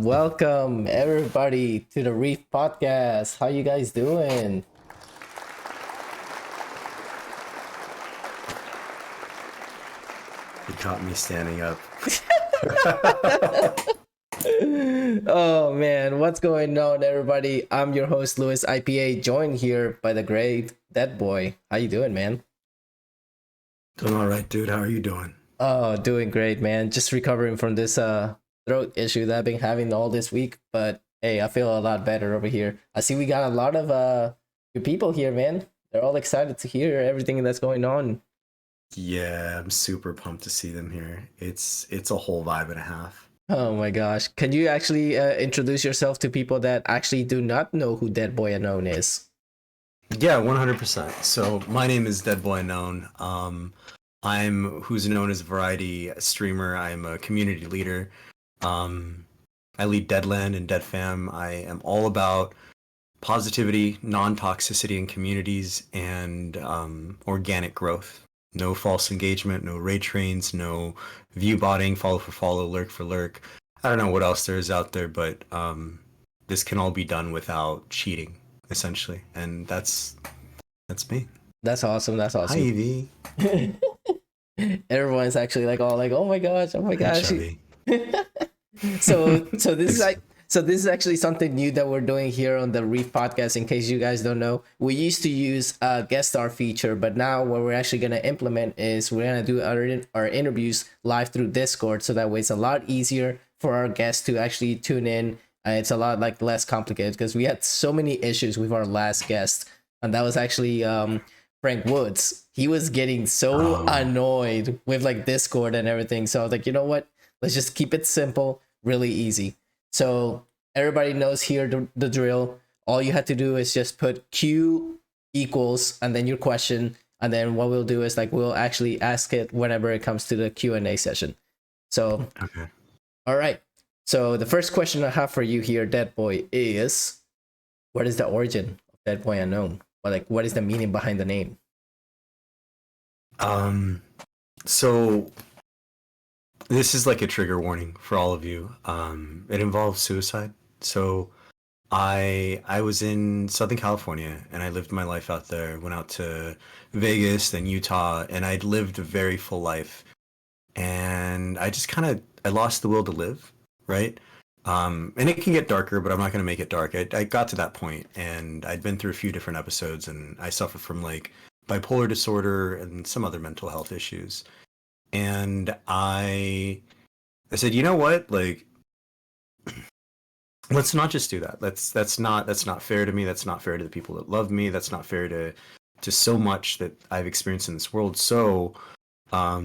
Welcome everybody to the Reef podcast. How you guys doing? You caught me standing up. Oh man, what's going on everybody? I'm your host Louis IPA, joined here by the great Dead Boy. How you doing, man? Doing all right, dude. How are you doing? Oh, doing great, man. Just recovering from this throat issue that I've been having all this week, but hey, I feel a lot better over here. I see we got a lot of good people here, man. They're all excited to hear everything that's going on. Yeah, I'm super pumped to see them here. It's a whole vibe and a half. Oh my gosh. Can you actually introduce yourself to people that actually do not know who DeadboyUnknown is? Yeah, 100%. So my name is DeadboyUnknown. I'm who's known as a variety streamer. I'm a community leader. I lead DeadLand and DeadFam. I am all about positivity, non-toxicity in communities, and organic growth. No false engagement, no raid trains, no view botting, follow for follow, lurk for lurk. I don't know what else there is out there, but this can all be done without cheating, essentially. And that's me. That's awesome. That's Hi, awesome. Evie. Everyone's actually like all like, oh my gosh, oh my Hi, gosh. Chubby. So this is actually something new that we're doing here on the Reef podcast. In case you guys don't know, we used to use a guest star feature, but now what we're actually gonna implement is we're gonna do our interviews live through Discord, so that way it's a lot easier for our guests to actually tune in. It's a lot like less complicated because we had so many issues with our last guest, and that was actually Frank Woods. He was getting so annoyed with like Discord and everything. So I was like, you know what? Let's just keep it simple, really easy. So everybody knows here the drill. All you had to do is just put Q equals and then your question. And then what we'll do is like we'll actually ask it whenever it comes to the Q&A session. So, Okay. all right. So the first question I have for you here, Dead Boy, is what is the origin of DeadboyUnknown? Or like what is the meaning behind the name? So this is like a trigger warning for all of you. It involves suicide. So I was in Southern California and I lived my life out there. Went out to Vegas, then Utah, and I'd lived a very full life. And I just I lost the will to live, right? And it can get darker, but I'm not gonna make it dark. I got to that point, and I'd been through a few different episodes, and I suffer from like bipolar disorder and some other mental health issues. And I said, you know what, like, let's not just do that. That's not fair to me. That's not fair to the people that love me. That's not fair to so much that I've experienced in this world. So I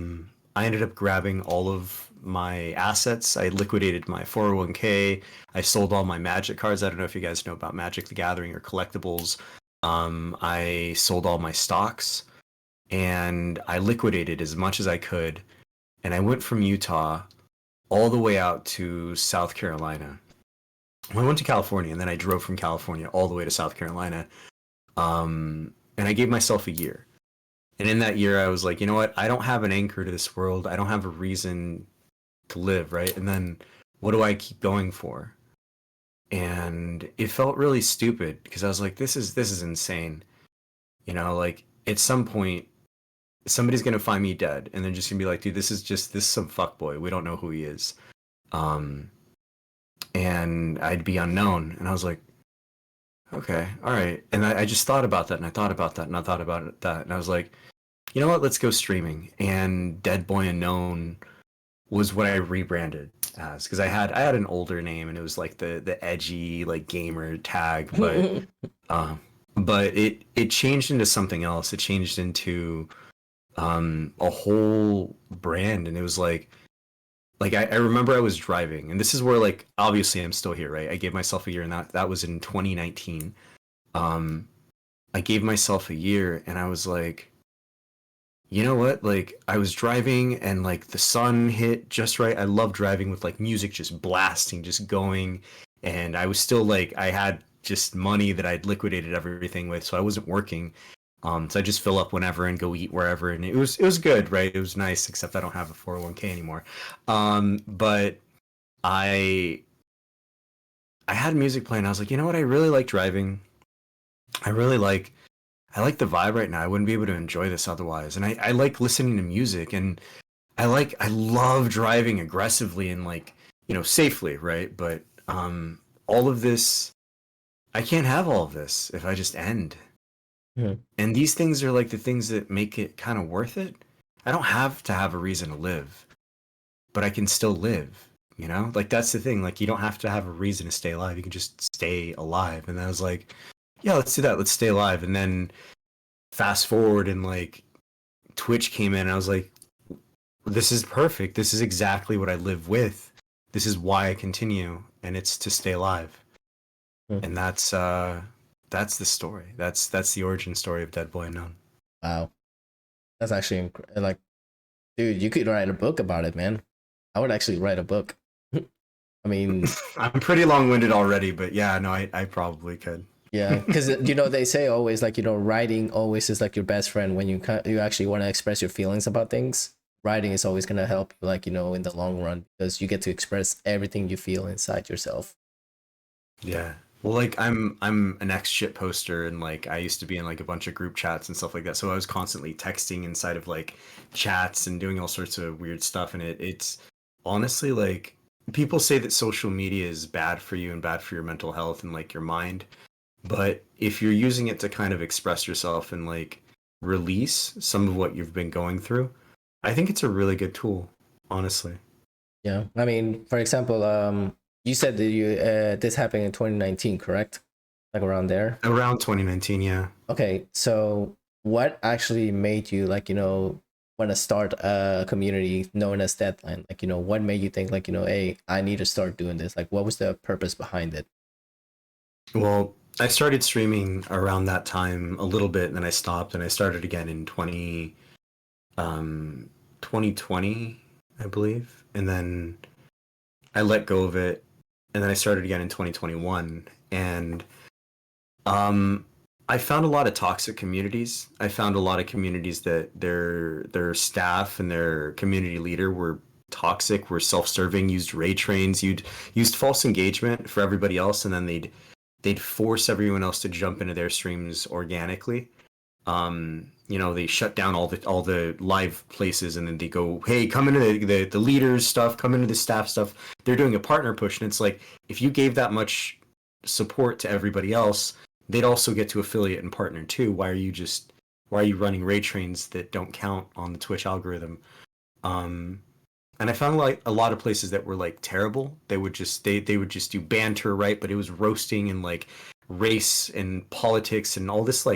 ended up grabbing all of my assets. I liquidated my 401k. I sold all my Magic cards. I don't know if you guys know about Magic the Gathering or collectibles. I sold all my stocks and I liquidated as much as I could. And I went from Utah all the way out to South Carolina. Well, I went to California and then I drove from California all the way to South Carolina. And I gave myself a year. And in that year, I was like, you know what? I don't have an anchor to this world. I don't have a reason to live, right? And then what do I keep going for? And it felt really stupid because I was like, this is insane. You know, like at some point, somebody's gonna find me dead, and they're just gonna be like, dude, this is some fuckboy. We don't know who he is. And I'd be unknown. And I was like, okay, all right. And I just thought about that, and I thought about that, and I thought about that, and I was like, you know what? Let's go streaming. And DeadboyUnknown was what I rebranded as because I had an older name, and it was like the edgy like gamer tag, but it changed into something else. It changed into a whole brand, and it was like I remember I was driving, and this is where like obviously I'm still here, right? I gave myself a year, and that was in 2019. I gave myself a year, and I was like, you know what? Like I was driving, and like the sun hit just right. I love driving with like music just blasting, just going, and I was still like I had just money that I'd liquidated everything with, so I wasn't working. So I just fill up whenever and go eat wherever, and it was good, right? It was nice, except I don't have a 401k anymore. But I I had music playing. I was like, you know what? I really like driving. I really like I like the vibe right now. I wouldn't be able to enjoy this otherwise. And I like listening to music, and I love driving aggressively and like, safely, right? But all of this, I can't have all of this if I just end. Mhm. And these things are like the things that make it kind of worth it. I don't have to have a reason to live, but I can still live, Like that's the thing. Like you don't have to have a reason to stay alive. You can just stay alive. And I was like, yeah, let's do that. Let's stay alive. And then fast forward and like Twitch came in and I was like, this is perfect. This is exactly what I live with. This is why I continue, and it's to stay alive. Mhm. And that's the story. That's the origin story of DeadboyUnknown. Wow, that's actually like, dude, you could write a book about it, man. I would actually write a book. I mean, I'm pretty long-winded already, but yeah, no, I probably could. yeah, because they say always like writing always is like your best friend when you actually want to express your feelings about things. Writing is always gonna help you, like in the long run, because you get to express everything you feel inside yourself. Yeah. Well, like I'm an ex shit poster, and like I used to be in like a bunch of group chats and stuff like that. So I was constantly texting inside of like chats and doing all sorts of weird stuff. And it's honestly like people say that social media is bad for you and bad for your mental health and like your mind. But if you're using it to kind of express yourself and like release some of what you've been going through, I think it's a really good tool, honestly. Yeah, I mean, for example, you said that this happened in 2019, correct? Like around there. Around 2019, yeah. Okay, so what actually made you like want to start a community known as DeadLand? Like what made you think like hey, I need to start doing this? Like what was the purpose behind it? Well, I started streaming around that time a little bit, and then I stopped, and I started again in 2020, I believe, and then I let go of it, and then I started again in 2021, and um, I found a lot of toxic communities. I found a lot of communities that their staff and their community leader were toxic, were self-serving, used raid trains, used false engagement for everybody else, and then they'd force everyone else to jump into their streams organically. They shut down all the live places, and then they go, hey, come into the leaders stuff, come into the staff stuff. They're doing a partner push, and it's like if you gave that much support to everybody else, they'd also get to affiliate and partner too. Why are you running raid trains that don't count on the Twitch algorithm? And I found like a lot of places that were like terrible. They would just do banter, right? But it was roasting and like race and politics and all this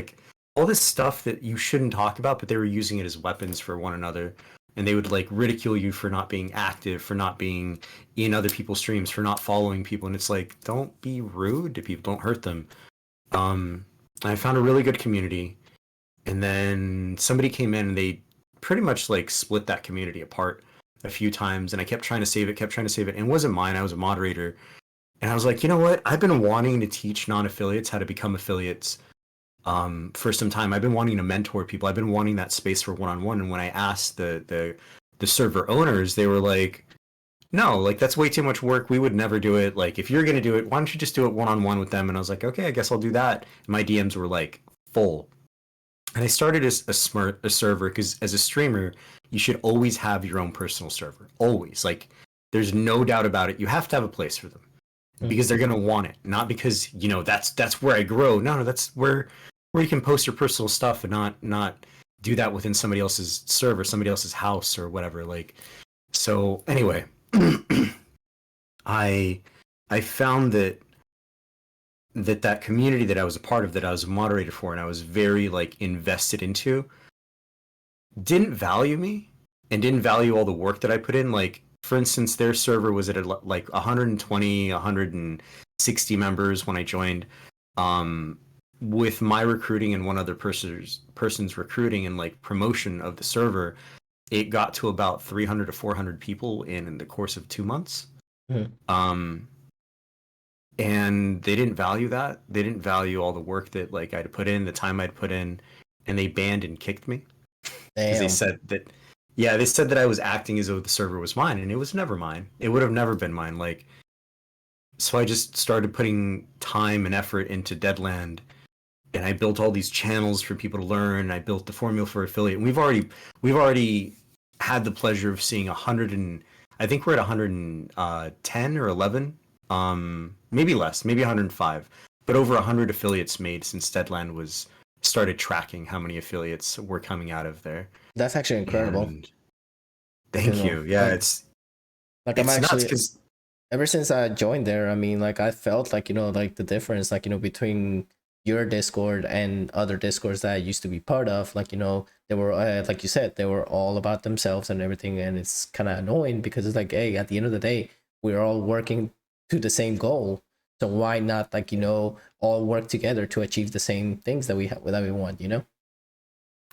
stuff that you shouldn't talk about, but they were using it as weapons for one another. And they would like ridicule you for not being active, for not being in other people's streams, for not following people. And it's like, don't be rude to people, don't hurt them. I found a really good community, and then somebody came in and they pretty much like split that community apart a few times, and I kept trying to save it, and it wasn't mine. I was a moderator, and I was like, you know what? I've been wanting to teach non-affiliates how to become affiliates for some time. I've been wanting to mentor people. I've been wanting that space for one-on-one. And when I asked the server owners, they were like, no, like that's way too much work. We would never do it. Like if you're gonna do it, why don't you just do it one-on-one with them? And I was like, okay, I guess I'll do that. And my DMs were like full. And I started as a server because as a streamer, you should always have your own personal server. Always. Like there's no doubt about it. You have to have a place for them because they're gonna want it, not because that's where I grow. No, that's where you can post your personal stuff and not do that within somebody else's server, somebody else's house or whatever. Like so. Anyway, I found that community that I was a part of, that I was a moderator for, and I was very like invested into, didn't value me and didn't value all the work that I put in. Like for instance, their server was at like 120, 160 members when I joined. With my recruiting and one other person's recruiting and like promotion of the server, it got to about 300 to 400 people in the course of 2 months. Mm-hmm. And they didn't value that. They didn't value all the work that like I'd put in, the time I'd put in, and they banned and kicked me because they said that, yeah, they said that I was acting as though the server was mine, and it was never mine. It would have never been mine. Like So I just started putting time and effort into DeadLand, and I built all these channels for people to learn. I built the formula for affiliate. And we've already had the pleasure of seeing 100 and I think we're at 110 or 11, maybe less, maybe 105, but over 100 affiliates made since DeadLand was started tracking how many affiliates were coming out of there. That's actually incredible. And thank you. Yeah, like, I'm it's nuts actually, because ever since I joined there, I mean, like I felt like, like the difference, like, between your Discord and other Discords that I used to be part of, like, they were, like you said, they were all about themselves and everything. And it's kind of annoying because it's like, hey, at the end of the day, we're all working to the same goal. So why not, like, all work together to achieve the same things that we have, that we want,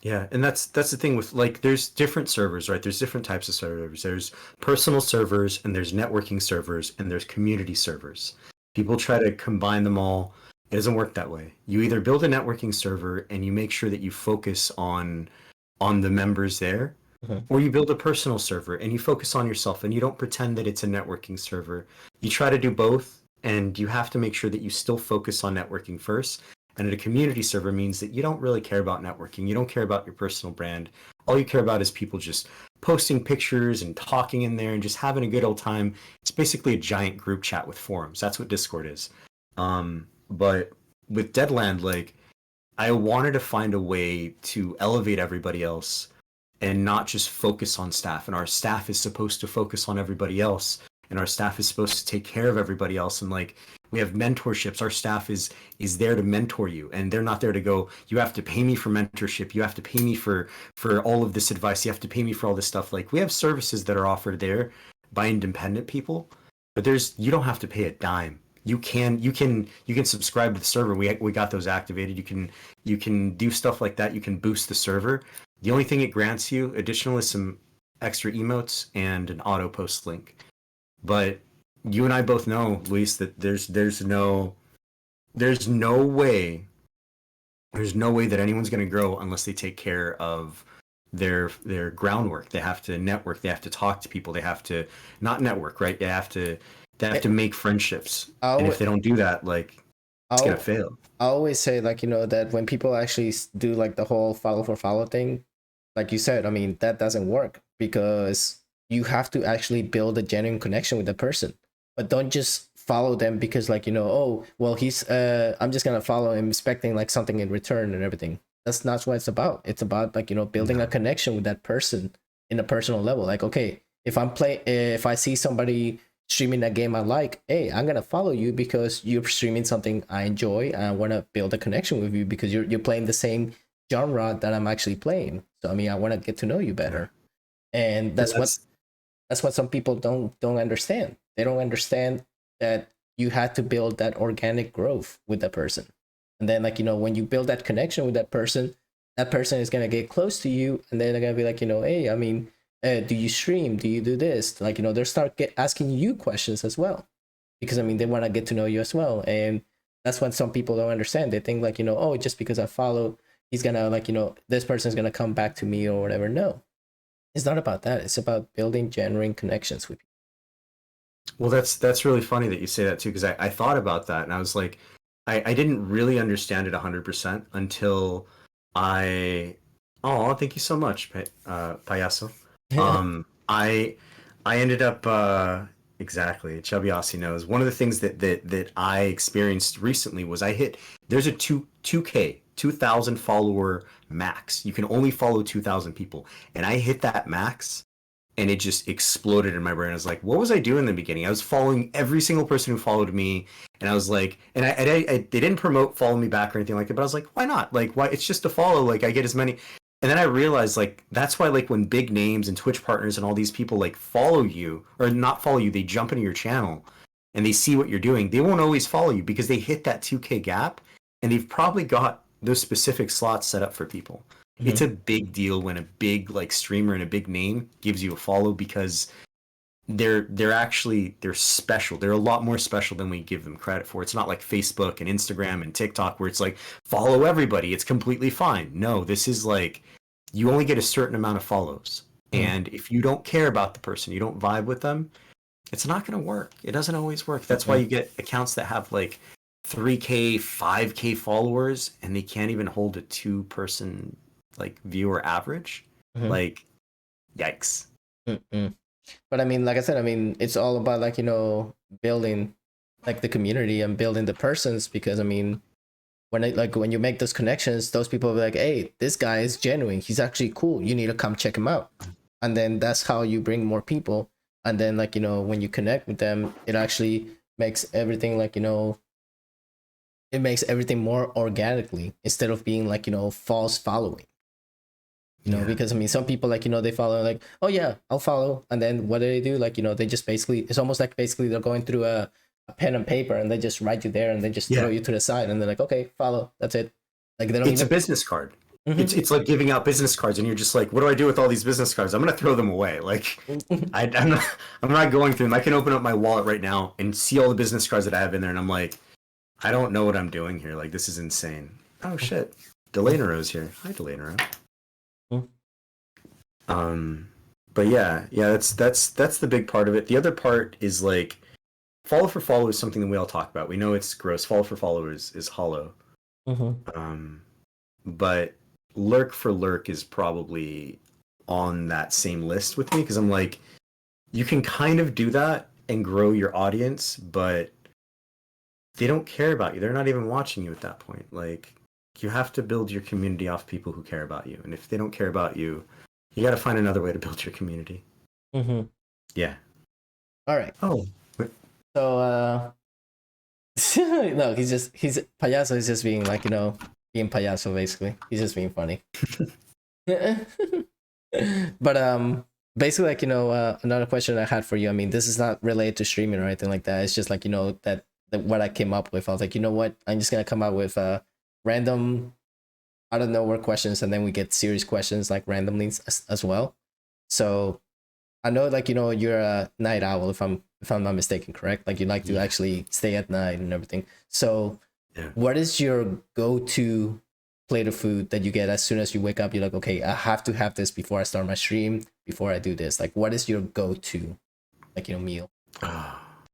yeah, and that's the thing with, like, there's different servers, right? There's different types of servers. There's personal servers, and there's networking servers, and there's community servers. People try to combine them all. It doesn't work that way. You either build a networking server and you make sure that you focus on the members there, or you build a personal server and you focus on yourself and you don't pretend that it's a networking server. You try to do both, and you have to make sure that you still focus on networking first. And at a community server means that you don't really care about networking. You don't care about your personal brand. All you care about is people just posting pictures and talking in there and just having a good old time. It's basically a giant group chat with forums. That's what Discord is. But with DeadLand, like, I wanted to find a way to elevate everybody else and not just focus on staff. And our staff is supposed to focus on everybody else. And our staff is supposed to take care of everybody else. And, like, we have mentorships. Our staff is there to mentor you, and they're not there to go, you have to pay me for mentorship. You have to pay me for all of this advice. You have to pay me for all this stuff. Like, we have services that are offered there by independent people, but you don't have to pay a dime. You can subscribe to the server. We got those activated. You can do stuff like that. You can boost the server. The only thing it grants you additional is some extra emotes and an auto post link. But you and I both know, Luis, that there's no way that anyone's going to grow unless they take care of their groundwork. They have to network. They have to talk to people. They have to not network, right? They have to make friendships. And if they don't do that, like, it's going to fail. I always say, like, that when people actually do, like, the whole follow for follow thing, like you said, I mean, that doesn't work because you have to actually build a genuine connection with the person. But don't just follow them because, like, oh, well, he's I'm just gonna follow him expecting, like, something in return and everything. That's not what it's about. It's about, like, building a connection with that person in a personal level. Like, okay, if I see somebody streaming a game I like, hey, I'm gonna follow you because you're streaming something I enjoy, and I want to build a connection with you because you're playing the same genre that I'm actually playing. So I mean, I want to get to know you better, and that's what some people don't understand. They don't understand that you had to build that organic growth with that person. And then, like, when you build that connection with that person is going to get close to you. And then they're going to be like, hey, I mean, do you stream? Do you do this? Like, they'll start asking you questions as well. Because, I mean, they want to get to know you as well. And that's what some people don't understand. They think, like, oh, just because I follow, he's going to, like, this person's going to come back to me or whatever. No. It's not about that. It's about building genuine connections with people. Well, that's really funny that you say that too, because I thought about that and I was like, I didn't really understand it 100% until oh, thank you so much, Payaso. I ended up exactly. Chubby Aussie knows. One of the things that I experienced recently was there's a 2,000 follower max. You can only follow 2,000 people, and I hit that max. And it just exploded in my brain. I was like, what was I doing in the beginning? I was following every single person who followed me. And I was like, and they didn't promote follow me back or anything like that. But I was like, why not? Like, why? It's just a follow. Like, I get as many. And then I realized, like, that's why, like, when big names and Twitch partners and all these people, like, follow you or not follow you, they jump into your channel and they see what you're doing. They won't always follow you because they hit that 2K gap and they've probably got those specific slots set up for people. Mm-hmm. It's a big deal when a big, like, streamer and a big name gives you a follow because they're special. They're a lot more special than we give them credit for. It's not like Facebook and Instagram and TikTok where it's like follow everybody. It's completely fine. No, this is like you only get a certain amount of follows. Mm-hmm. And if you don't care about the person, you don't vibe with them, it's not going to work. It doesn't always work. That's why you get accounts that have like 3K, 5K followers, and they can't even hold a 2-person like viewer average. Like, yikes. But I mean, like I said, I mean, it's all about like, you know, building like the community and building the persons, because I mean, when you make those connections, those people will be like, hey, this guy is genuine. He's actually cool. You need to come check him out. And then that's how you bring more people. And then like, you know, when you connect with them, it actually makes everything like, you know, it makes everything more organically instead of being like, you know, false following. You know, because I mean, some people like, you know, they follow like, oh yeah, I'll follow. And then what do they do? Like, you know, they just basically, it's almost like basically they're going through a pen and paper and they just write you there and they just throw you to the side and they're like, okay, follow. That's it. Like they don't It's a business card. It's like giving out business cards and you're just like, what do I do with all these business cards? I'm going to throw them away. Like I'm not going through them. I can open up my wallet right now and see all the business cards that I have in there. And I'm like, I don't know what I'm doing here. Like, this is insane. Oh shit. Delanero's here. Hi, Delanero. But yeah, that's the big part of it. The other part is like follow for follow is something that we all talk about. We know it's gross. Follow for follow is hollow. But lurk for lurk is probably on that same list with me, because I'm like, you can kind of do that and grow your audience, but they don't care about you. They're not even watching you at that point. Like, you have to build your community off people who care about you. And if they don't care about you, you got to find another way to build your community. Yeah. All right. Oh. So, no, he's payaso is just being like, you know, being payaso basically. He's just being funny. But basically, like, you know, another question I had for you. I mean, this is not related to streaming or anything like that. It's just like, you know, that what I came up with. I was like, you know what? I'm just gonna come out with random out of nowhere questions, and then we get serious questions like randomly as well. So I know, like, you know, you're a night owl, if I'm not mistaken, correct? Like, you like to actually stay at night and everything. So what is your go-to plate of food that you get as soon as you wake up? You're like, okay, I have to have this before I start my stream, before I do this. Like, what is your go-to, like, you know, meal?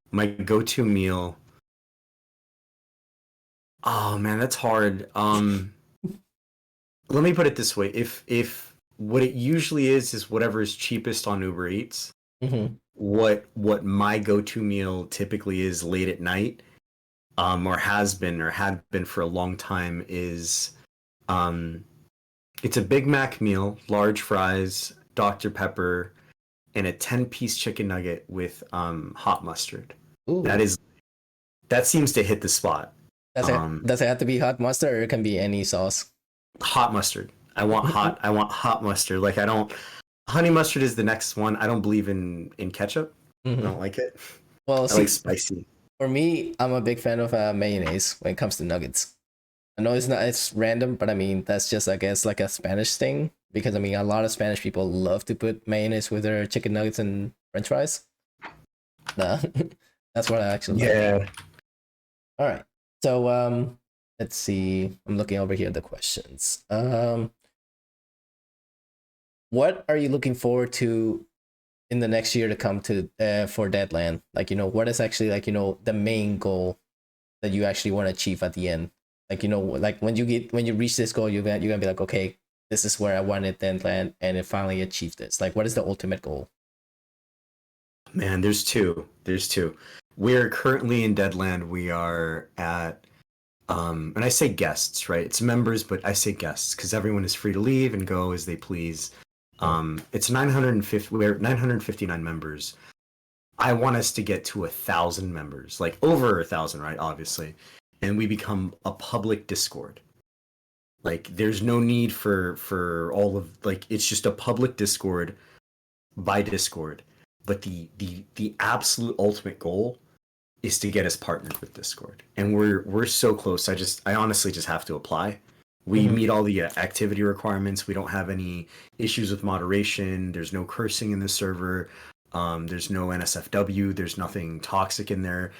My go-to meal. Oh man, that's hard. Let me put it this way: if what it usually is whatever is cheapest on Uber Eats. What my go-to meal typically is late at night, or has been or had been for a long time, is it's a Big Mac meal, large fries, Dr. Pepper, and a 10-piece chicken nugget with hot mustard. Ooh. That seems to hit the spot. Does it have to be hot mustard, or it can be any sauce? Hot mustard. I want hot mustard. Like, I don't. Honey mustard is the next one. I don't believe in ketchup. I don't like it. Well, I like spicy. For me, I'm a big fan of mayonnaise when it comes to nuggets. I know it's random, but I mean, that's just, I guess, like a Spanish thing, because I mean, a lot of Spanish people love to put mayonnaise with their chicken nuggets and French fries. Nah, that's what I actually like. All right. So let's see. I'm looking over here at the questions. What are you looking forward to in the next year to come to for DeadLand? Like, you know, what is actually, like, you know, the main goal that you actually want to achieve at the end? Like, you know, like when you reach this goal, you're gonna be like, okay, this is where I wanted DeadLand, and it finally achieved this. Like, what is the ultimate goal? Man, there's two. We're currently in DeadLand. We are at and I say guests, right? It's members, but I say guests because everyone is free to leave and go as they please. It's 950. We're 959 members. I want us to get to 1,000 members, like over 1,000, right? Obviously, and we become a public Discord. Like, there's no need for all of, like, it's just a public Discord by Discord. But the absolute ultimate goal is to get us partnered with Discord, and we're so close. I honestly just have to apply. We meet all the activity requirements. We don't have any issues with moderation. There's no cursing in the server. There's no NSFW. There's nothing toxic in there.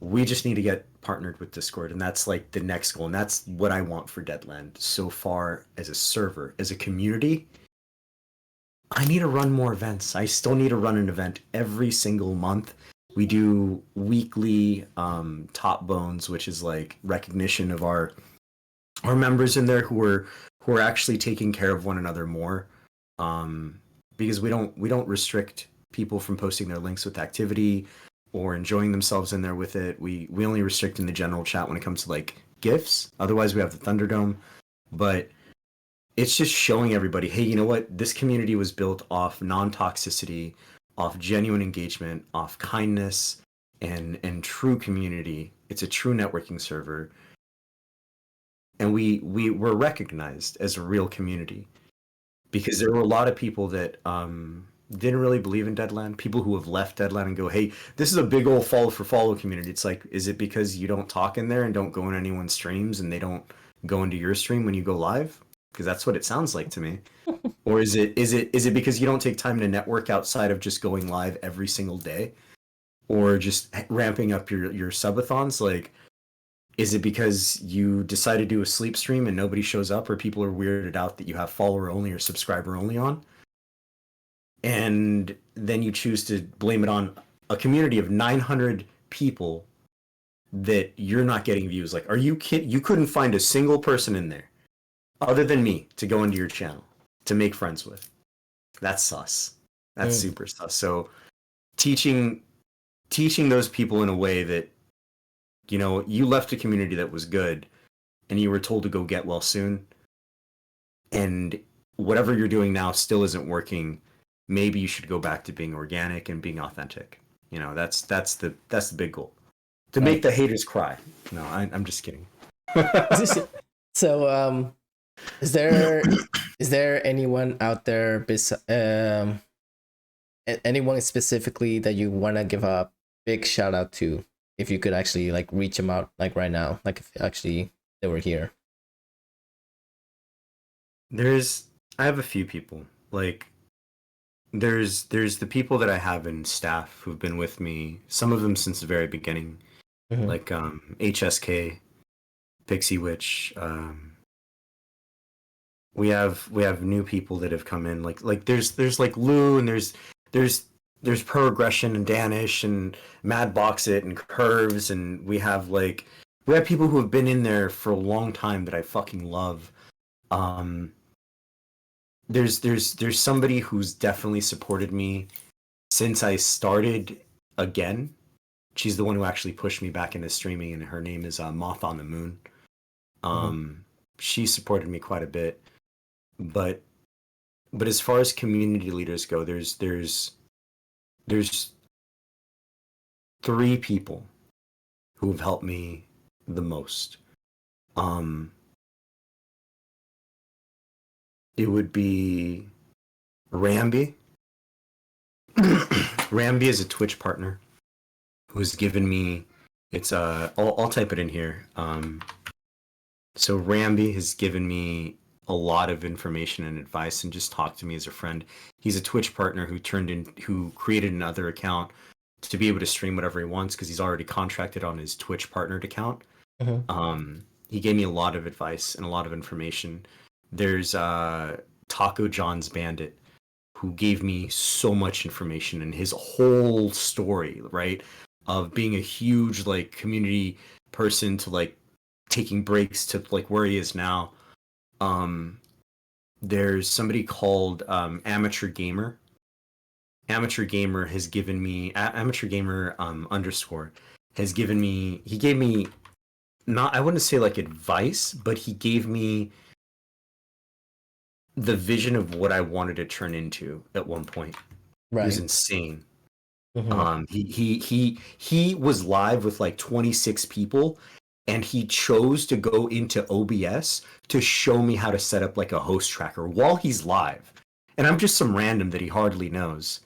We just need to get partnered with Discord, and that's like the next goal. And that's what I want for DeadLand so far as a server, as a community. I need to run more events. I still need to run an event every single month. We do weekly top bones, which is like recognition of our members in there who are actually taking care of one another more. Because we don't restrict people from posting their links with activity or enjoying themselves in there with it. We only restrict in the general chat when it comes to like gifts. Otherwise, we have the Thunderdome. But it's just showing everybody, hey, you know what? This community was built off non-toxicity, off genuine engagement, off kindness, and true community. It's a true networking server, and we were recognized as a real community because there were a lot of people that didn't really believe in DeadLand. People who have left DeadLand and go, hey, this is a big old follow for follow community. It's like, is it because you don't talk in there and don't go in anyone's streams and they don't go into your stream when you go live? Because that's what it sounds like to me. Or is it because you don't take time to network outside of just going live every single day, or just ramping up your subathons? Like, is it because you decide to do a sleep stream and nobody shows up, or people are weirded out that you have follower only or subscriber only on, and then you choose to blame it on a community of 900 people that you're not getting views? Like, are you kidding? You couldn't find a single person in there other than me to go into your channel to make friends with. That's sus. That's super sus. So teaching those people in a way that, you know, you left a community that was good and you were told to go get well soon, and whatever you're doing now still isn't working. Maybe you should go back to being organic and being authentic. You know, that's the big goal. To make the haters cry. No, I'm just kidding. So is there anyone out there anyone specifically that you want to give a big shout out to, if you could actually like reach them out like right now, like if actually they were here? I have a few people. Like there's the people that I have in staff who've been with me, some of them since the very beginning. Like HSK, Pixie Witch. We have new people that have come in. Like there's like Lou, and there's Progression and Danish and Madboxit and Curves, and we have people who have been in there for a long time that I fucking love. There's somebody who's definitely supported me since I started again. She's the one who actually pushed me back into streaming, and her name is Moth on the Moon. She supported me quite a bit, but as far as community leaders go, there's 3 people who have helped me the most. It would be Ramby. Ramby is a Twitch partner who's given me, I'll type it in here. So Ramby has given me a lot of information and advice and just talked to me as a friend. He's a Twitch partner who created another account to be able to stream whatever he wants because he's already contracted on his Twitch partnered account. He gave me a lot of advice and a lot of information. There's Taco John's Bandit, who gave me so much information and his whole story, right? Of being a huge community person to taking breaks to where he is now. There's somebody called Amateur Gamer. Amateur Gamer has given me Amateur Gamer underscore has given me. He gave me I wouldn't say advice, but he gave me the vision of what I wanted to turn into at one point. Right. It was insane. He was live with 26 people, and he chose to go into OBS to show me how to set up a host tracker while he's live. And I'm just some random that he hardly knows.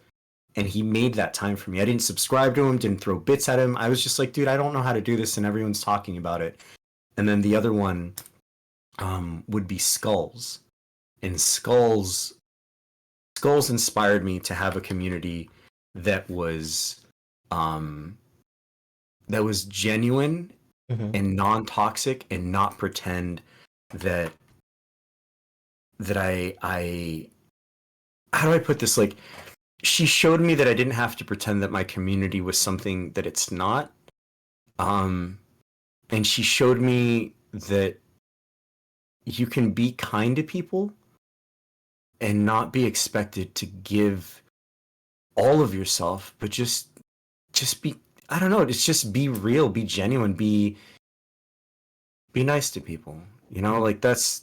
And he made that time for me. I didn't subscribe to him, didn't throw bits at him. I was just like, dude, I don't know how to do this, and everyone's talking about it. And then the other one would be Skulls. And Skulls inspired me to have a community that was genuine and non-toxic, and not pretend that I how do I put this? Like, she showed me that I didn't have to pretend that my community was something that it's not. And she showed me that you can be kind to people and not be expected to give all of yourself, but just be, I don't know, it's just be real, be genuine, be nice to people. You know, like that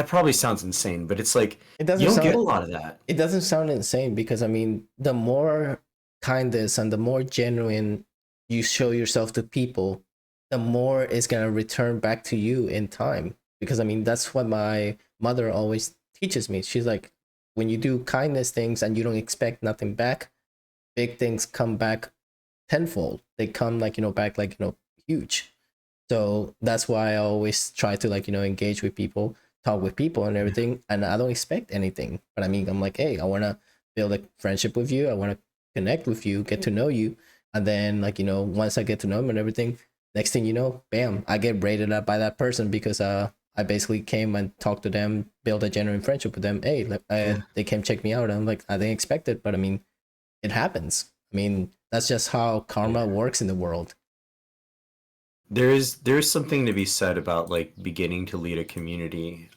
probably sounds insane, but it's like It doesn't you don't sound, get a lot of that. it doesn't sound insane because I mean, the more kindness and the more genuine you show yourself to people, the more it's gonna return back to you in time. Because I mean, that's what my mother always teaches me. She's like, when you do kindness things and you don't expect nothing back, big things come back tenfold. They come like, back like, huge. So that's why I always try to like, engage with people, talk with people and everything. And I don't expect anything. But I mean, I'm like, hey, I want to build a friendship with you. I want to connect with you, get to know you. And then like, once I get to know them and everything, next thing you know, bam, I get rated up by that person because I basically came and talked to them, built a genuine friendship with them. Hey, they came check me out. And I'm like, I didn't expect it, but I mean, it happens. I mean, that's just how karma works in the world. There's something to be said about like beginning to lead a community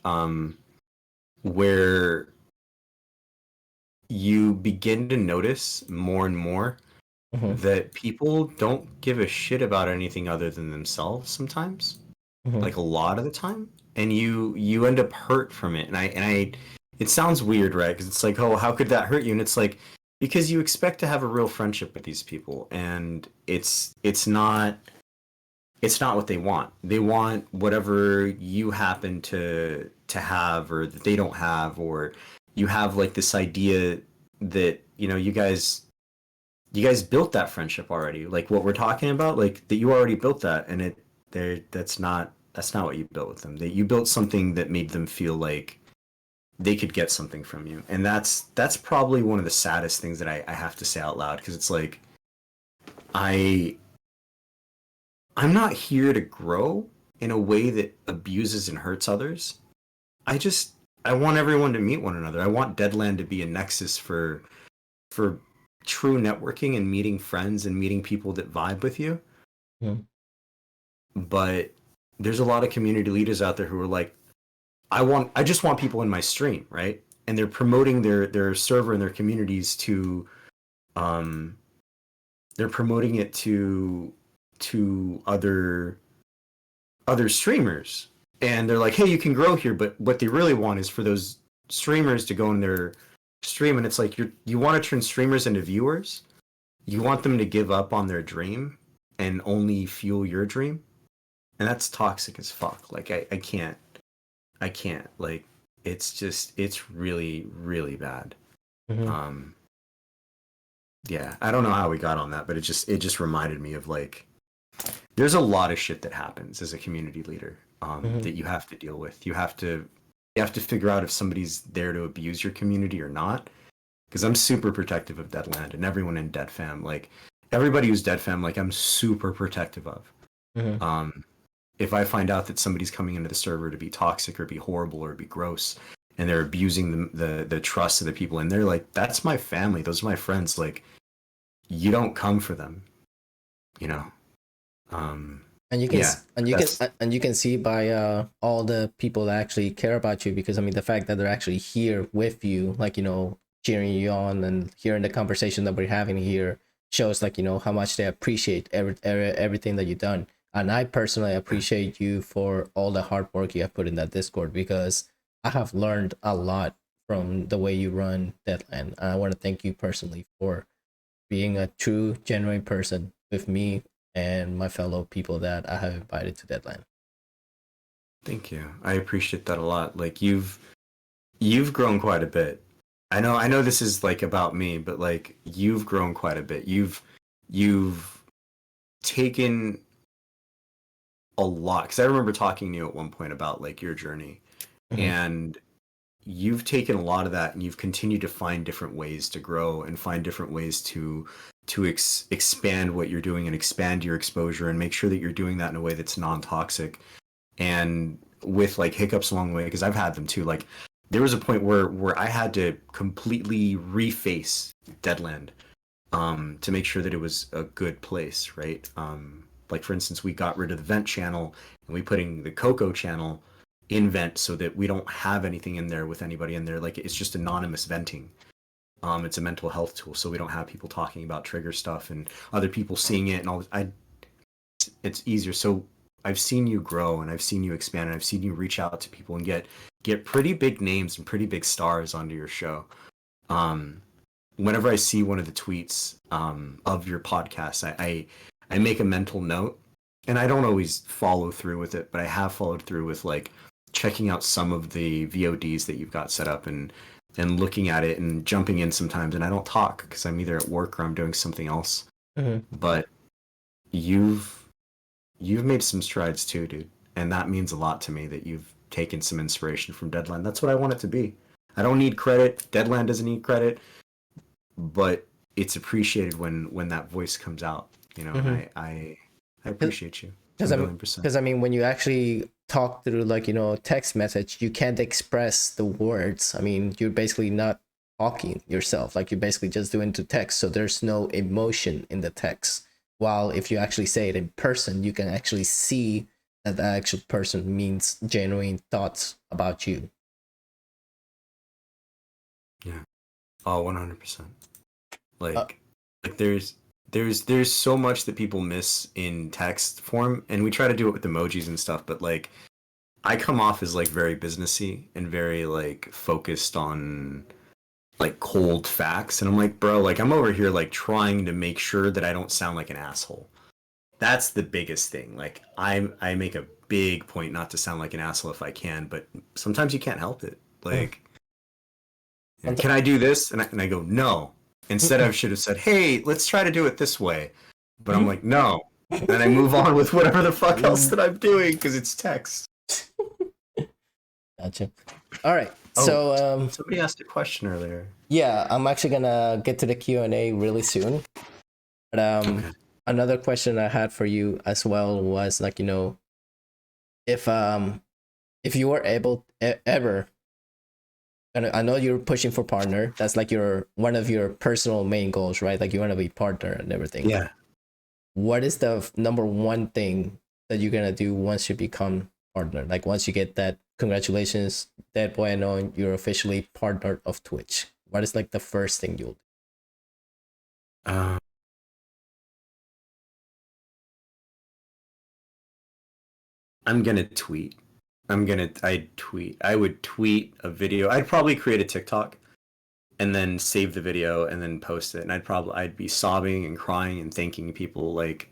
where you begin to notice more and more that people don't give a shit about anything other than themselves sometimes, like a lot of the time, and you end up hurt from it. And I it sounds weird, right? Because it's like, oh, how could that hurt you? And it's like, because you expect to have a real friendship with these people, and it's not what they want. They want whatever you happen to have or that they don't have, or you have like this idea that, you guys built that friendship already. Like what we're talking about, like that you already built that, and that's not what you built with them. That you built something that made them feel like they could get something from you. And that's probably one of the saddest things that I have to say out loud, because it's like I'm not here to grow in a way that abuses and hurts others. I want everyone to meet one another. I want DeadLand to be a nexus for true networking and meeting friends and meeting people that vibe with you. Yeah. But there's a lot of community leaders out there who are like, I just want people in my stream, right? And they're promoting their server and their communities to they're promoting it to other streamers, and they're like, hey, you can grow here, but what they really want is for those streamers to go in their stream, and it's like you want to turn streamers into viewers. You want them to give up on their dream and only fuel your dream, and that's toxic as fuck. Like I can't like, it's really, really bad. Yeah, I don't know how we got on that, but it just reminded me of like, there's a lot of shit that happens as a community leader that you have to deal with. You have to figure out if somebody's there to abuse your community or not. Because I'm super protective of DeadLand and everyone in Dead Fam. Like everybody who's Dead Fam, like I'm super protective of. If I find out that somebody's coming into the server to be toxic or be horrible or be gross, and they're abusing the trust of the people in there, like that's my family. Those are my friends. Like you don't come for them, And you can see by all the people that actually care about you, because I mean the fact that they're actually here with you, like cheering you on and hearing the conversation that we're having here shows like how much they appreciate everything that you've done. And I personally appreciate you for all the hard work you have put in that Discord, because I have learned a lot from the way you run DeadLand. And I want to thank you personally for being a true, genuine person with me and my fellow people that I have invited to DeadLand. Thank you. I appreciate that a lot. Like you've grown quite a bit. I know this is like about me, but like you've grown quite a bit. You've taken a lot, because I remember talking to you at one point about like your journey, and you've taken a lot of that and you've continued to find different ways to grow and find different ways to expand what you're doing and expand your exposure and make sure that you're doing that in a way that's non-toxic and with like hiccups along the way, because I've had them too. Like there was a point where I had to completely reface DeadLand to make sure that it was a good place, right? Like for instance, we got rid of the vent channel and we putting the Coco channel in vent so that we don't have anything in there with anybody in there. Like it's just anonymous venting. It's a mental health tool, so we don't have people talking about trigger stuff and other people seeing it and all. It's easier. So I've seen you grow and I've seen you expand and I've seen you reach out to people and get pretty big names and pretty big stars onto your show. Whenever I see one of the tweets of your podcast, I make a mental note, and I don't always follow through with it, but I have followed through with like checking out some of the VODs that you've got set up and looking at it and jumping in sometimes. And I don't talk because I'm either at work or I'm doing something else. Mm-hmm. But you've made some strides too, dude, and that means a lot to me that you've taken some inspiration from DeadLand. That's what I want it to be. I don't need credit. DeadLand doesn't need credit, but it's appreciated when that voice comes out. You know, Mm-hmm. I appreciate you. Because I mean, when you actually talk through like, you know, text message, you can't express the words. I mean, you're basically not talking yourself. Like you're basically just doing to text. So there's no emotion in the text. While if you actually say it in person, you can actually see that the actual person means genuine thoughts about you. Yeah. Oh, 100%. Like there's so much that people miss in text form, and we try to do it with emojis and stuff, but like I come off as like very businessy and very like focused on like cold facts, and I'm like, bro, like I'm over here like trying to make sure that I don't sound like an asshole. That's the biggest thing. Like I make a big point not to sound like an asshole if I can, but sometimes you can't help it. Like, can I do this? And I go, no. Instead, I should have said, hey, let's try to do it this way. But I'm like, no. And I move on with whatever the fuck else that I'm doing because it's text. Gotcha. All right. Oh, So somebody asked a question earlier. yeah, I'm actually gonna get to the Q&A really soon. But Okay. another question I had for you as well was like, you know, if you were able ever, and I know you're pushing for partner, that's like your one of your personal main goals, right? Like you want to be partner and everything. Yeah. What is the number one thing that you're gonna do once you become partner? Like once you get that, congratulations, DeadboyUnknown, you're officially partner of Twitch. What is like the first thing you'll do? I'm gonna tweet. I would tweet a video. I'd probably create a TikTok and then save the video and then post it. And I'd be sobbing and crying and thanking people. Like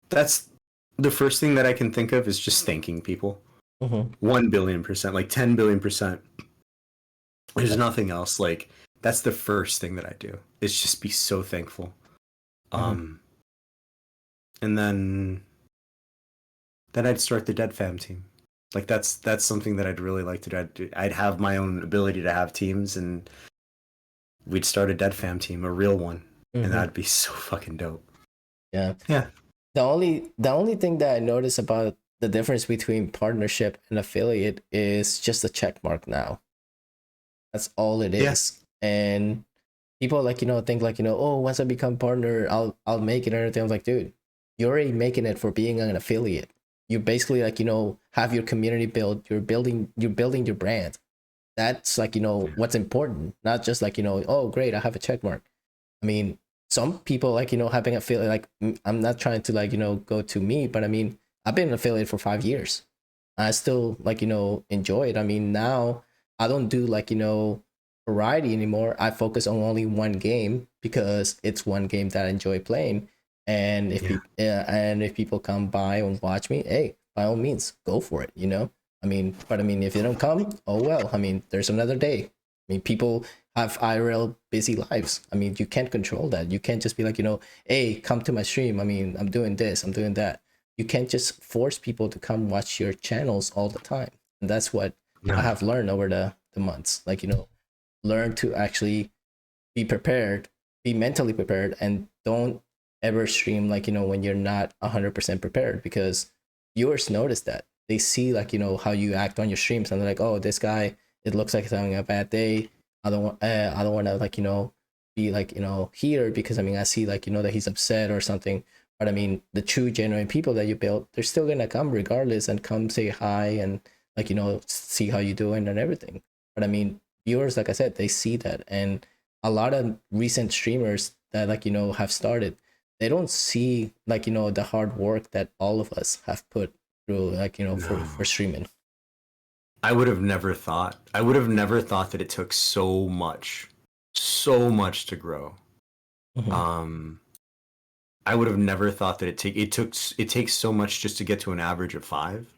that's the first thing that I can think of is just thanking people. 1 billion%, like 10 billion%. There's nothing else. Like that's the first thing that I do. Is just be so thankful. And then I'd start the Dead Fam team. Like that's something that I'd really like to do. I'd have my own ability to have teams, and we'd start a Dead Fam team, a real one, and that'd be so fucking dope. Yeah. Yeah. The only thing that I notice about the difference between partnership and affiliate is just a check mark now. That's all it is. Yeah. And people like, you know, think like, you know, oh, once I become partner, I'll make it and everything. I was like, dude, you're already making it for being an affiliate. You basically like, you know, have your community built, you're building your brand. That's like, you know, what's important, not just like, you know, oh great, I have a check mark. I mean, some people like, you know, having affiliate, like I'm not trying to like, you know, go to me, but I mean, I've been an affiliate for 5 years. I still like, you know, enjoy it. I mean, now I don't do like, you know, variety anymore. I focus on only one game because it's one game that I enjoy playing. And if people come by and watch me, hey, by all means, go for it, you know? I mean, but I mean, if they don't come, oh well. I mean, there's another day. I mean, people have IRL busy lives. I mean, you can't control that. You can't just be like, you know, hey, come to my stream. I mean, I'm doing this, I'm doing that. You can't just force people to come watch your channels all the time. And that's what I have learned over the months. Like, you know, learn to actually be prepared, be mentally prepared, and don't ever stream like, you know, when you're not 100% prepared, because viewers notice that. They see like, you know, how you act on your streams and they're like, oh, this guy it looks like he's having a bad day. I don't want to like, be like, here, because I mean, I see like, that he's upset or something. But I mean, the true genuine people that you built, they're still gonna come regardless and come say hi and like, see how you doing and everything. But I mean, viewers, like I said, they see that. And a lot of recent streamers that like, have started, they don't see like, the hard work that all of us have put through, like, for streaming. I would have never thought. I would have never thought that it took so much to grow. Mhm. I would have never thought that it takes so much just to get to an average of 5,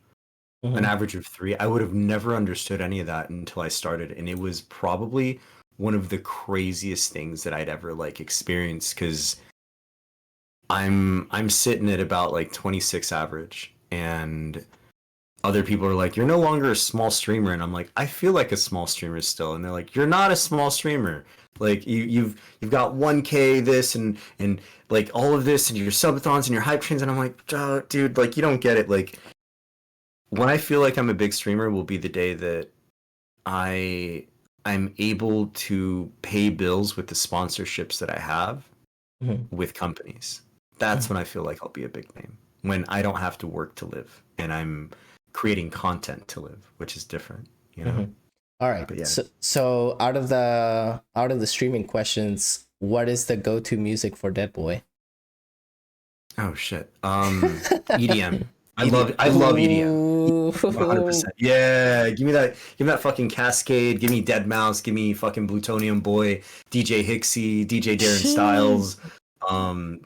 an Mhm. average of 3. I would have never understood any of that until I started, and it was probably one of the craziest things that I'd ever like experienced, because I'm sitting at about like 26 average, and other people are like, "You're no longer a small streamer," and I'm like, "I feel like a small streamer still," and they're like, "You're not a small streamer. Like you've got 1K this and like all of this and your subathons and your hype trains," and I'm like, oh, "Dude, like you don't get it. Like when I feel like I'm a big streamer will be the day that I'm able to pay bills with the sponsorships that I have Mhm. with companies. That's Mhm. when I feel like I'll be a big name. When I don't have to work to live and I'm creating content to live, which is different, you know? Mhm. All right. But yeah. So out of the streaming questions, what is the go-to music for Dead Boy? Oh shit. EDM. EDM. I love EDM. Ooh. 100%. Yeah, give me that fucking Cascade, give me Dead Mouse, give me fucking Plutonium Boy, DJ Hixie, DJ Darren Styles,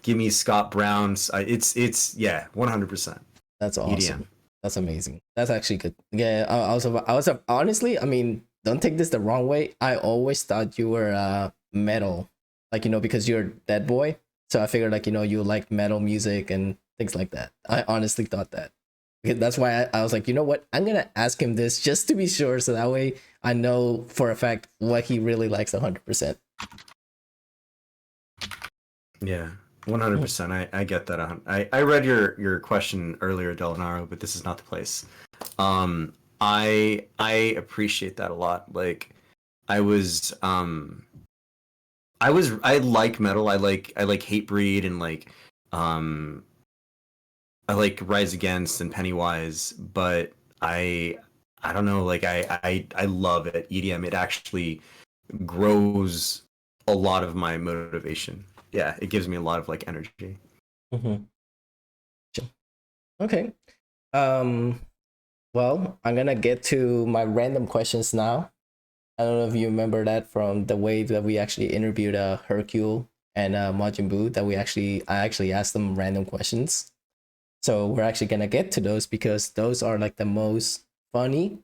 give me Scott Brown's. It's yeah, 100%. That's EDM. awesome. That's amazing. That's actually good. Yeah, I was honestly, I mean, don't take this the wrong way. I always thought you were metal, like because you're Dead Boy. So I figured like you like metal music and things like that. I honestly thought that. Okay, that's why I was like, you know what? I'm gonna ask him this just to be sure, so that way I know for a fact what he really likes 100%. Yeah, 100%. I get that. I read your question earlier, Delanaro, but this is not the place. I appreciate that a lot. Like, I was I like metal. I like Hatebreed and like um I like Rise Against and Pennywise, but I don't know. Like I love it. EDM. It actually grows a lot of my motivation. Yeah, it gives me a lot of like energy. Mm-hmm. Okay. Um. Well, I'm gonna get to my random questions now. I don't know if you remember that from the way that we actually interviewed Hercule and Majin Buu. I actually asked them random questions. So we're actually gonna get to those because those are like the most funny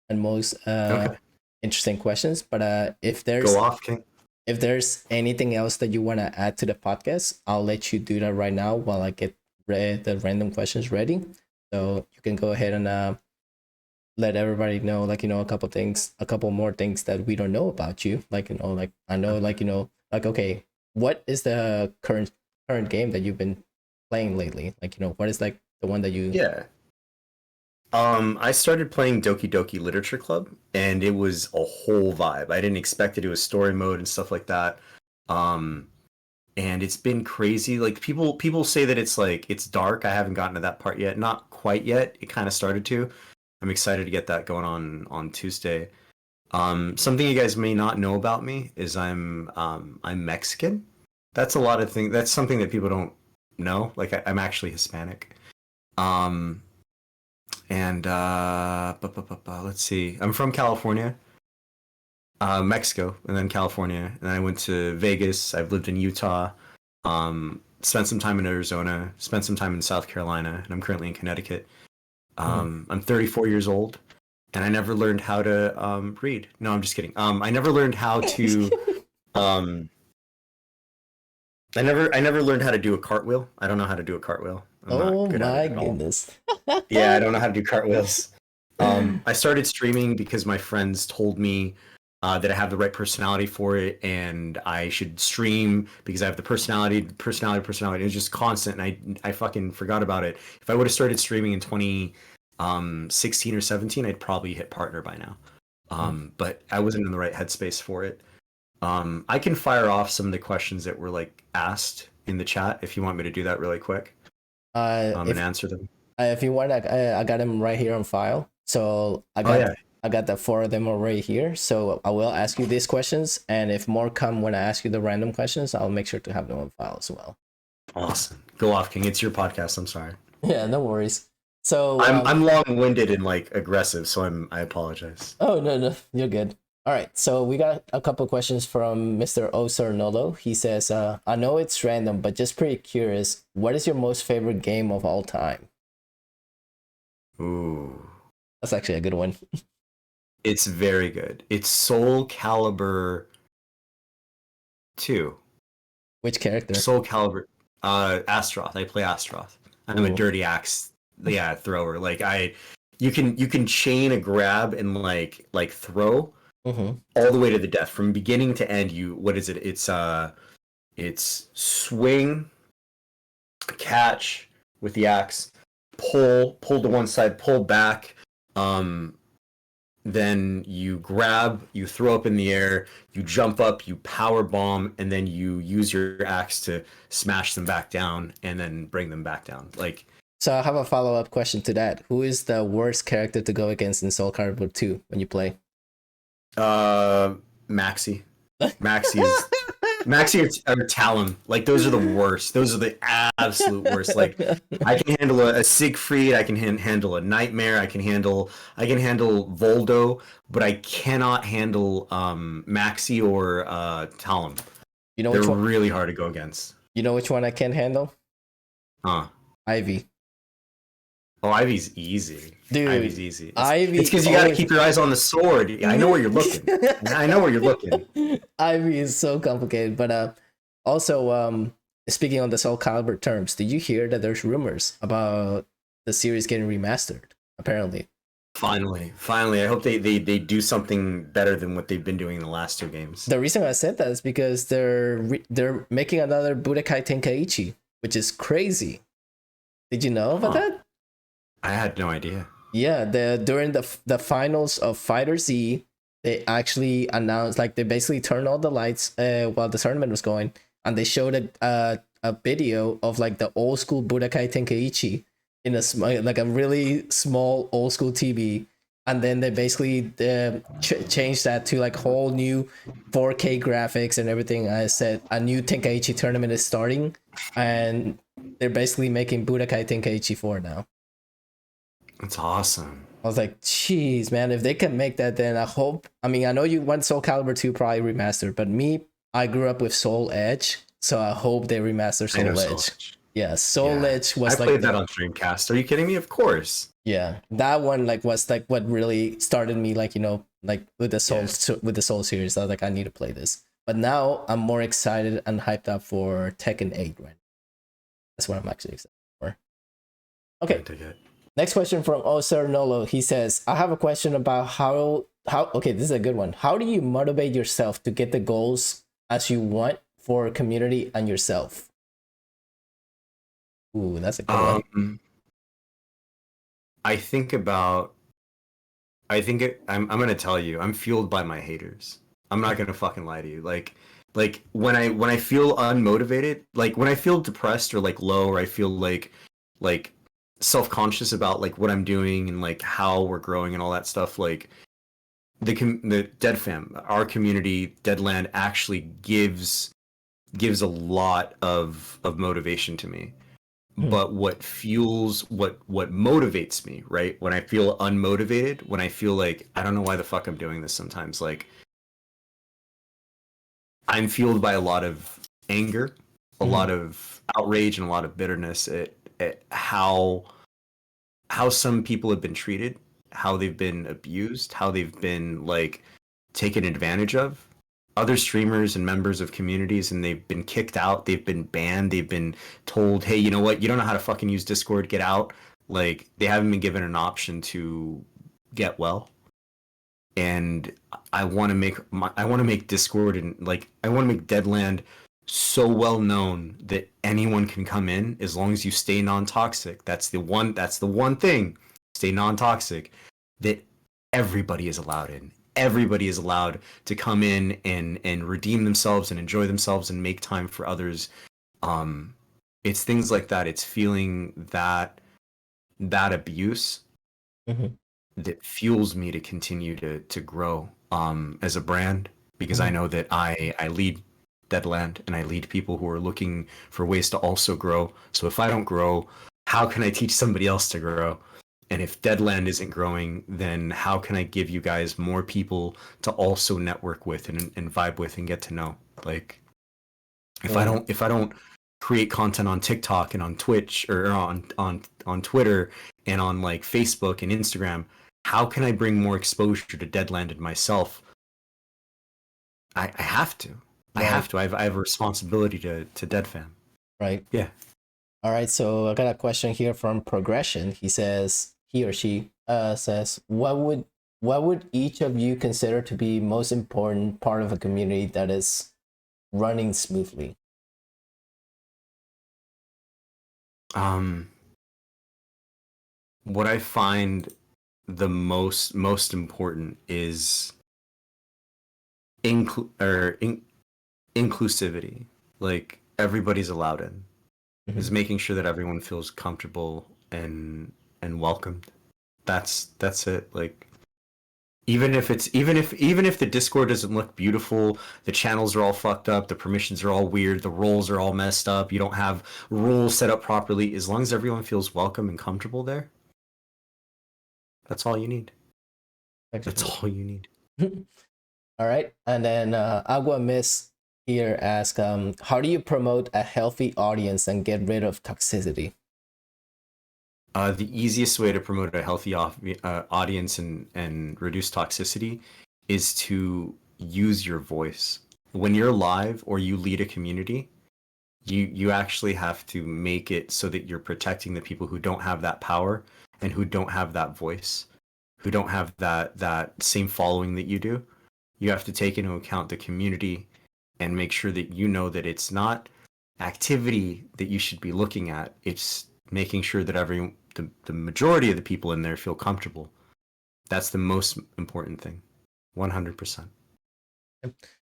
and most Okay, interesting questions. But go off, King. if there's anything else that you want to add to the podcast, I'll let you do that right now while I get the random questions ready. So you can go ahead and let everybody know, like a couple more things that we don't know about you. Like like I know, like like okay, what is the current game that you've been playing lately? Like what is like the one that you? Yeah. I started playing Doki Doki Literature Club, and it was a whole vibe. I didn't expect it. It was story mode and stuff like that. Um, and it's been crazy. Like people say that it's like it's dark. I haven't gotten to that part yet. Not quite yet. It kind of started to. I'm excited to get that going on Tuesday. Something you guys may not know about me is I'm Mexican. That's a lot of things. That's something that people don't know. Like I'm actually Hispanic. Um, and let's see. I'm from California, Mexico, and then California, and then I went to Vegas. I've lived in Utah. Spent some time in Arizona. Spent some time in South Carolina, and I'm currently in Connecticut. Mhm. I'm 34 years old, and I never learned how to read. No, I'm just kidding. I never learned how to. Um, I never learned how to do a cartwheel. I don't know how to do a cartwheel. I'm not Oh good at it my at all. goodness. Yeah, I don't know how to do cartwheels. I started streaming because my friends told me that I have the right personality for it, and I should stream because I have the personality. It was just constant, and I fucking forgot about it. If I would have started streaming in 2016 or 17, I'd probably hit partner by now. But I wasn't in the right headspace for it. I can fire off some of the questions that were like asked in the chat if you want me to do that really quick. And answer them. If you want, I got them right here on file. So I got the 4 of them already here. So I will ask you these questions, and if more come when I ask you the random questions, I'll make sure to have them on file as well. Awesome. Go off, King. It's your podcast. I'm sorry. Yeah, no worries. So I'm long-winded and like aggressive, so I apologize. Oh no, you're good. All right, so we got a couple questions from Mr. Osernolo. He says, I know it's random, but just pretty curious, what is your most favorite game of all time? Ooh. That's actually a good one. It's very good. It's Soul Calibur 2. Which character? Soul Calibur. Astaroth. I play Astaroth. I'm a dirty axe thrower. Like you can chain a grab and like throw all the way to the death from beginning to end. What is it? It's swing, catch with the axe, pull to one side, pull back, then you grab, you throw up in the air, you jump up, you power bomb, and then you use your axe to smash them back down and then bring them back down. Like, so I have a follow-up question to that. Who is the worst character to go against in Soul Calibur 2 when you play? Maxi. Maxi or Talon. Like, those are the worst. Those are the absolute worst. Like, I can handle a Siegfried, I can handle a Nightmare, I can handle Voldo, but I cannot handle Maxi or Talon. You know, they're really hard to go against. You know which one I can't handle? Ivy. Oh, Ivy's easy. Dude, Ivy's easy. It's because you got to keep your eyes on the sword. I know where you're looking. Ivy is so complicated. But also, speaking on the Soul Calibur terms, did you hear that there's rumors about the series getting remastered? Apparently. Finally. I hope they do something better than what they've been doing in the last 2 games. The reason I said that is because they're making another Budokai Tenkaichi, which is crazy. Did you know about that? I had no idea. Yeah, during the finals of Fighter Z, they actually announced, like, they basically turned all the lights while the tournament was going, and they showed a video of like the old school Budokai Tenkaichi in a really small old school TV, and then they basically changed that to like whole new 4K graphics and everything. I said a new Tenkaichi tournament is starting, and they're basically making Budokai Tenkaichi 4 now. That's awesome. I was like, geez, man, if they can make that, then I know you want Soul Calibur 2 probably remastered, but I grew up with Soul Edge, so I hope they remaster Soul Edge. Yeah, Soul Edge was I played that on Dreamcast. Are you kidding me? Of course. Yeah, that one was like what really started me, like, like with the Soul series. I was like, I need to play this. But now I'm more excited and hyped up for Tekken 8 right now. That's what I'm actually excited for. Okay. Next question from Oser Nolo. He says, I have a question about how okay, this is a good one. How do you motivate yourself to get the goals as you want for community and yourself? Ooh, that's a good one. I'm gonna tell you, I'm fueled by my haters. I'm not gonna fucking lie to you. Like when I feel unmotivated, like when I feel depressed or like low, or I feel like self-conscious about like what I'm doing and like how we're growing and all that stuff, like the Dead Fam, our community, DeadLand, actually gives a lot of motivation to me. But what motivates me, right? When I feel unmotivated, when I feel like I don't know why the fuck I'm doing this sometimes, like I'm fueled by a lot of anger, a lot of outrage, and a lot of bitterness at how some people have been treated, how they've been abused, how they've been like taken advantage of. Other streamers and members of communities, and they've been kicked out, they've been banned, they've been told, hey, you know what, you don't know how to fucking use Discord, get out. Like, they haven't been given an option to get well. And I want to make Discord and like I want to make DeadLand so well known that anyone can come in as long as you stay non-toxic. That's the one thing. Stay non-toxic, that everybody is allowed in. everybody is allowed to come in and redeem themselves and enjoy themselves and make time for others. It's things like that. It's feeling that abuse that fuels me to continue to grow as a brand, because I know that I lead DeadLand and I lead people who are looking for ways to also grow. So if I don't grow, how can I teach somebody else to grow? And if DeadLand isn't growing, then how can I give you guys more people to also network with and vibe with and get to know? Like, if I don't create content on TikTok and on Twitch or on Twitter and on like Facebook and Instagram, how can I bring more exposure to DeadLand and myself? I have to. I have to. I have a responsibility to DeadFam. Right. Yeah. All right. So I got a question here from Progression. He or she says, what would each of you consider to be most important part of a community that is running smoothly? What I find the most important is inclusivity. Like, everybody's allowed in. Is making sure that everyone feels comfortable and welcomed. That's it. Like, even if the Discord doesn't look beautiful, the channels are all fucked up, the permissions are all weird, the roles are all messed up, you don't have rules set up properly, as long as everyone feels welcome and comfortable there, that's all you need. That's all you need. All right. And then Agua Miss here asks, how do you promote a healthy audience and get rid of toxicity? The easiest way to promote a healthy audience and reduce toxicity is to use your voice. When you're live or you lead a community, you actually have to make it so that you're protecting the people who don't have that power and who don't have that voice, who don't have that same following that you do. You have to take into account the community and make sure that you know that it's not activity that you should be looking at. It's making sure that the majority of the people in there feel comfortable. That's the most important thing. 100%.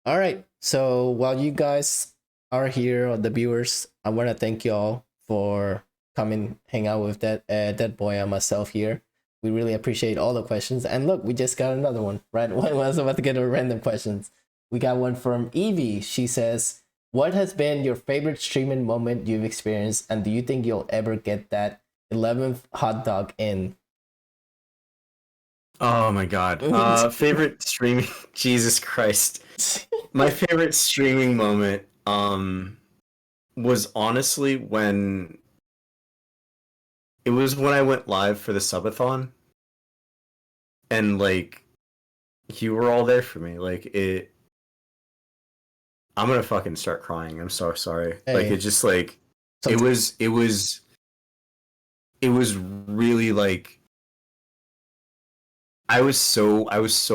All right. So while you guys are here, the viewers, I want to thank you all for coming, hang out with that boy and myself here. We really appreciate all the questions. And look, we just got another one, right? When I was about to get a random questions. We got one from Evie. She says, what has been your favorite streaming moment you've experienced? And do you think you'll ever get that 11th hot dog in? Oh my God. Favorite streaming, Jesus Christ. My favorite streaming moment was honestly when I went live for the subathon, and like, you were all there for me. Like, I'm gonna fucking start crying. I'm so sorry. Hey. Like, it just like it was really like, I was so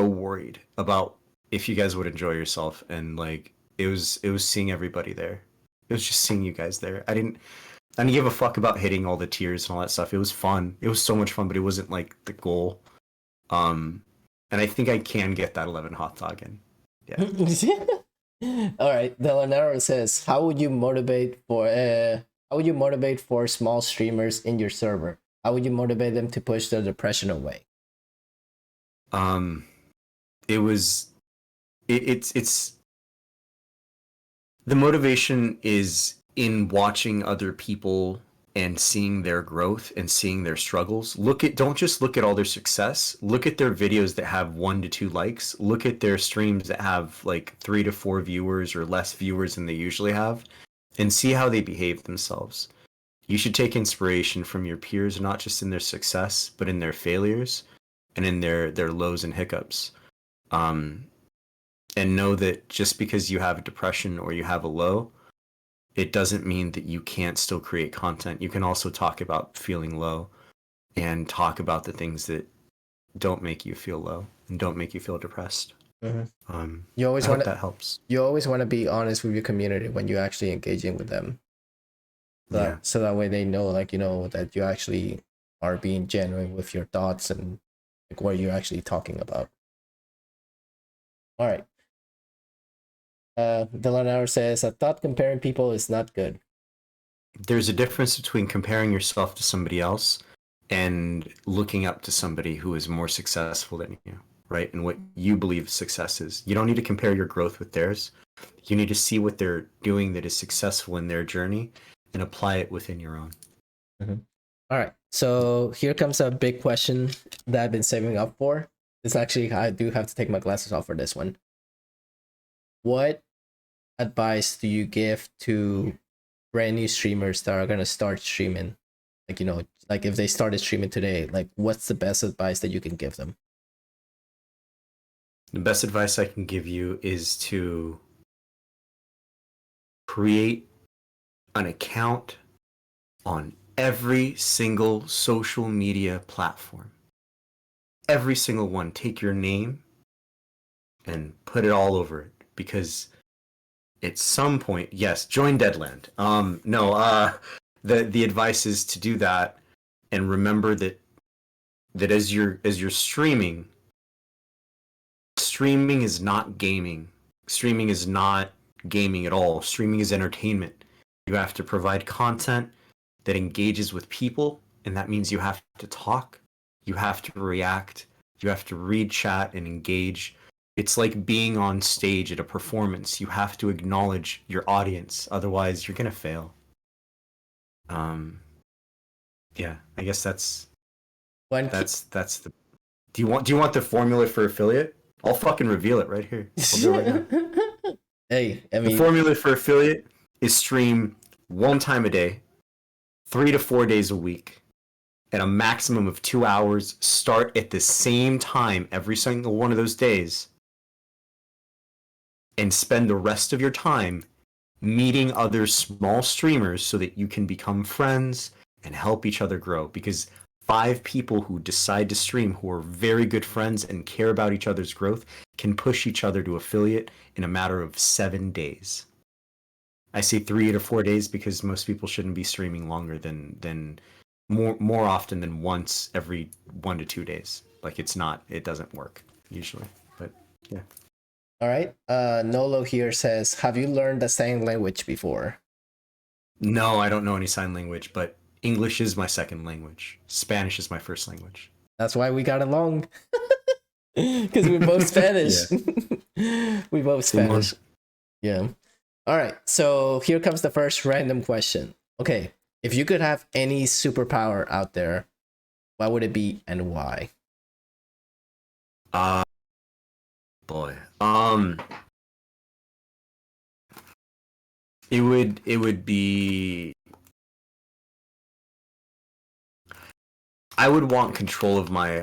worried about if you guys would enjoy yourself, and like it was seeing everybody there. It was just seeing you guys there. I didn't give a fuck about hitting all the tiers and all that stuff. It was fun. It was so much fun, but it wasn't like the goal. And I think I can get that 11 hot dog in. Yeah. All right. Delanero says, how would you motivate for small streamers in your server? How would you motivate them to push their depression away? It's the motivation is in watching other people and seeing their growth and seeing their struggles. Don't just look at all their success. Look at their videos that have 1 to 2 likes. Look at their streams that have like 3 to 4 viewers or less viewers than they usually have, and see how they behave themselves. You should take inspiration from your peers, not just in their success, but in their failures and in their lows and hiccups. And know that just because you have a depression or you have a low, it doesn't mean that you can't still create content. You can also talk about feeling low and talk about the things that don't make you feel low and don't make you feel depressed. Mm-hmm. You always want that helps. You always want to be honest with your community when you're actually engaging with them. So that way they know, like, you know, that you actually are being genuine with your thoughts and like what you're actually talking about. All right. Delano says, I thought comparing people is not good. There's a difference between comparing yourself to somebody else and looking up to somebody who is more successful than you, right? And what you believe success is. You don't need to compare your growth with theirs. You need to see what they're doing that is successful in their journey and apply it within your own. Mm-hmm. All right. So here comes a big question that I've been saving up for. It's actually, I do have to take my glasses off for this one. What advice do you give to brand new streamers that are going to start streaming? Like, you know, like if they started streaming today, like what's the best advice that you can give them? The best advice I can give you is to create an account on every single social media platform. Every single one. Take your name and put it all over it, because at some point, yes, join DeadLand. The advice is to do that, and remember that as you're streaming is not gaming. Streaming is not gaming at all. Streaming is entertainment. You have to provide content that engages with people, and that means you have to talk, you have to react, you have to read chat and engage. It's like being on stage at a performance. You have to acknowledge your audience, otherwise you're gonna fail. Yeah, I guess that's the. Do you want the formula for affiliate? I'll fucking reveal it right here. I'll do it right now. Hey, I mean, the formula for affiliate is stream 1 time a day, 3 to 4 days a week, at a maximum of 2 hours. Start at the same time every single one of those days, and spend the rest of your time meeting other small streamers so that you can become friends and help each other grow. Because 5 people who decide to stream, who are very good friends and care about each other's growth, can push each other to affiliate in a matter of 7 days. I say 3 to 4 days because most people shouldn't be streaming longer than more often than once every 1 to 2 days. Like it doesn't work usually. But yeah. All right. Nolo here says, have you learned the sign language before? No, I don't know any sign language, but English is my second language. Spanish is my first language. That's why we got along. Because we're both Spanish. We both Spanish. Yeah. All right. So here comes the first random question. Okay. If you could have any superpower out there, what would it be and why? Boy. It would be. I would want control of my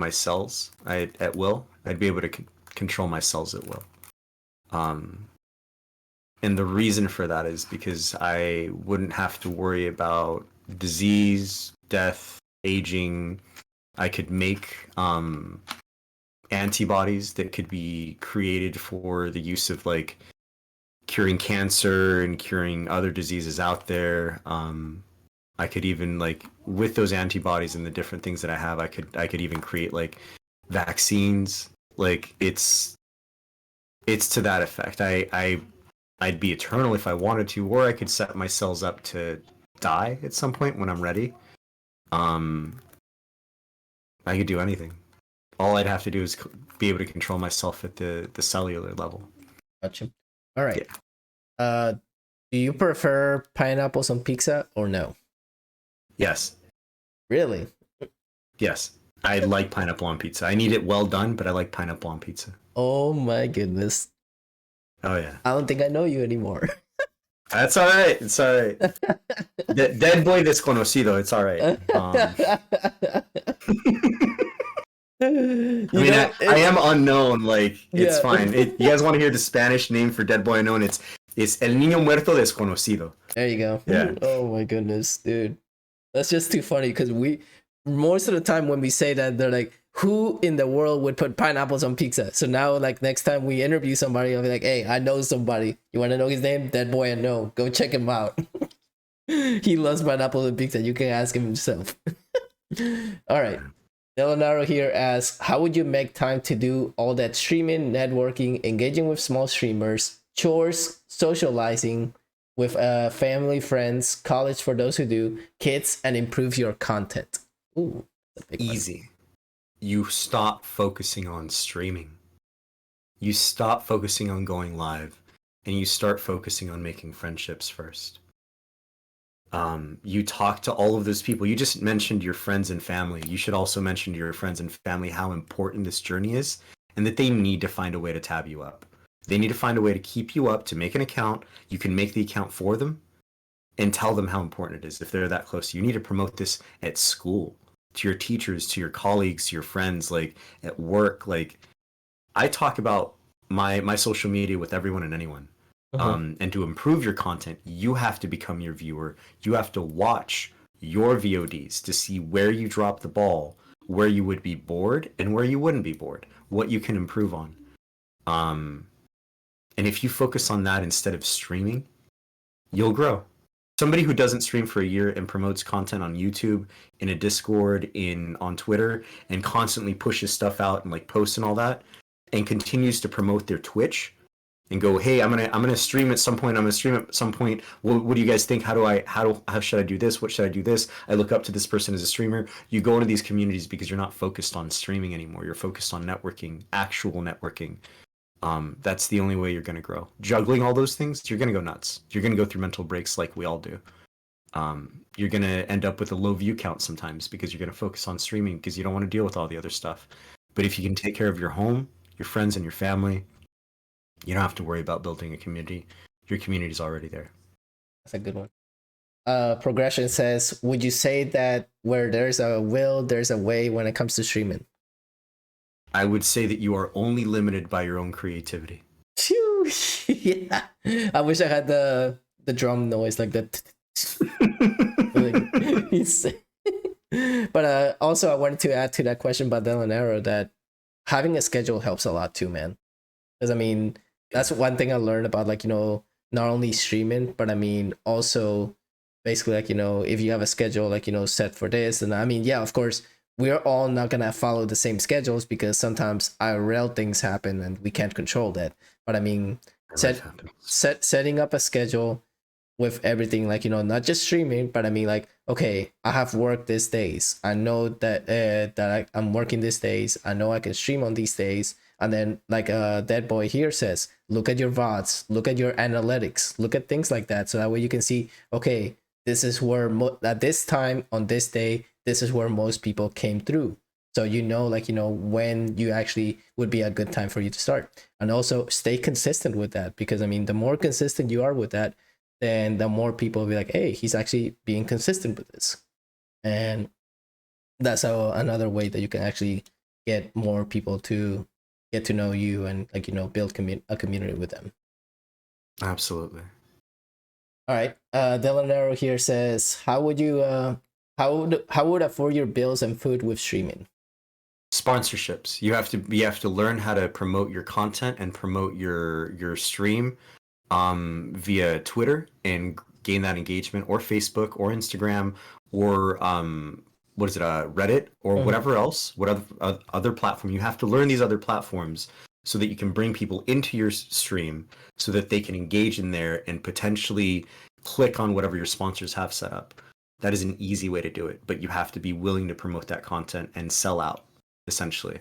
cells. At will. I'd be able to control my cells at will. And the reason for that is because I wouldn't have to worry about disease, death, aging. I could make antibodies that could be created for the use of like curing cancer and curing other diseases out there. I could even like with those antibodies and the different things that I have, I could even create like vaccines. Like it's to that effect. I'd be eternal if I wanted to, or I could set my cells up to die at some point when I'm ready. I could do anything. All I'd have to do is be able to control myself at the cellular level. Gotcha. All right. Yeah. Do you prefer pineapples on pizza or no? Yes. Really? Yes. I like pineapple on pizza. I need it well done, but I like pineapple on pizza. Oh my goodness. Oh yeah. I don't think I know you anymore. That's all right. It's all right. Dead boy desconocido. It's all right. I am unknown. Like it's fine. You guys want to hear the Spanish name for Dead Boy Unknown? It's El Niño Muerto Desconocido. There you go. Yeah. Oh my goodness, dude. That's just too funny because most of the time when we say that, they're like, who in the world would put pineapples on pizza? So now, like, next time we interview somebody, I'll be like, hey, I know somebody. You want to know his name? Dead Boy Unknown. Go check him out. He loves pineapples on pizza. You can ask him himself. All right. Delanaro here asks, how would you make time to do all that streaming, networking, engaging with small streamers, chores, socializing with family, friends, college for those who do, kids, and improve your content? Ooh, that's a big one. Easy. You stop focusing on streaming. You stop focusing on going live, and you start focusing on making friendships first. You talk to all of those people. You just mentioned your friends and family. You should also mention to your friends and family how important this journey is, and that they need to find a way to tab you up. They need to find a way to keep you up, to make an account. You can make the account for them and tell them how important it is if they're that close. You need to promote this at school, to your teachers, to your colleagues, to your friends, like at work. Like, I talk about my social media with everyone and anyone. And to improve your content, you have to become your viewer. You have to watch your VODs to see where you drop the ball, where you would be bored and where you wouldn't be bored, what you can improve on. And if you focus on that instead of streaming, you'll grow. Somebody who doesn't stream for a year and promotes content on YouTube, in a Discord, on Twitter, and constantly pushes stuff out and like posts and all that, and continues to promote their Twitch and go, hey, I'm gonna stream at some point. I'm gonna stream at some point. What do you guys think? How should I do this? What should I do this? I look up to this person as a streamer. You go into these communities because you're not focused on streaming anymore. You're focused on networking, actual networking. That's the only way you're gonna grow. Juggling all those things, you're gonna go nuts. You're gonna go through mental breaks like we all do. You're gonna end up with a low view count sometimes because you're gonna focus on streaming because you don't want to deal with all the other stuff. But if you can take care of your home, your friends, and your family, you don't have to worry about building a community. Your community's already there. That's a good one. Progression says, would you say that where there's a will, there's a way when it comes to streaming? I would say that you are only limited by your own creativity. Yeah. I wish I had the drum noise like that. But also I wanted to add to that question by Delanero that having a schedule helps a lot too, man. Because I mean, that's one thing I learned about, like, you know, not only streaming, but I mean also basically, like, you know, if you have a schedule, like, you know, set for this, and I mean, yeah, of course we're all not gonna follow the same schedules because sometimes IRL things happen and we can't control that. But I mean, setting up a schedule with everything, like, you know, not just streaming, but I mean, like, okay, I have work these days. I know that I'm working these days. I know I can stream on these days. And then, like Dead Boy here says, look at your VODs, look at your analytics, look at things like that. So that way you can see, okay, this is where at this time on this day, this is where most people came through. So you know, like, you know, when you actually would be a good time for you to start. And also stay consistent with that, because I mean, the more consistent you are with that, then the more people will be like, hey, he's actually being consistent with this. And that's another way that you can actually get more people to get to know you and, like, you know, build a community with them. Absolutely. All right. Delanero here says, how would afford your bills and food with streaming? Sponsorships. You have to learn how to promote your content and promote your stream via Twitter and gain that engagement, or Facebook or Instagram, or Reddit, or whatever else, what other platform. You have to learn these other platforms so that you can bring people into your stream so that they can engage in there and potentially click on whatever your sponsors have set up. That is an easy way to do it, but you have to be willing to promote that content and sell out, essentially.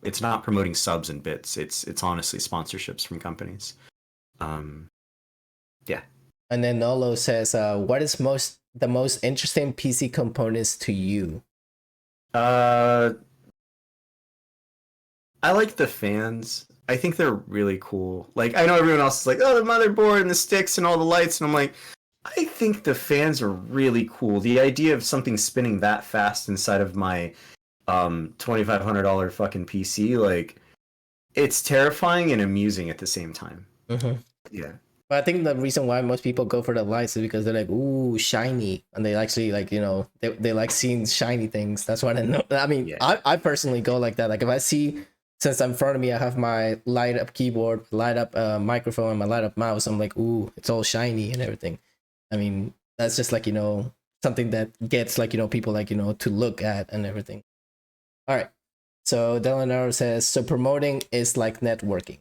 It's not promoting subs and bits. It's honestly sponsorships from companies. Yeah. And then Nolo says, what is the most interesting PC components to you? I like the fans. I think they're really cool. Like, I know everyone else is like, oh, the motherboard and the sticks and all the lights, and I'm like, I think the fans are really cool. The idea of something spinning that fast inside of my $2,500 fucking PC, like, it's terrifying and amusing at the same time. Yeah. But I think the reason why most people go for the lights is because they're like, ooh, shiny. And they actually, like, you know, they like seeing shiny things. That's what I know. I mean, yeah. I personally go like that. Like, if I see, since in front of me, I have my light up keyboard, light up microphone, and my light up mouse, I'm like, ooh, it's all shiny and everything. I mean, that's just, like, you know, something that gets, like, you know, people, like, you know, to look at and everything. All right. So Delano says, so promoting is like networking.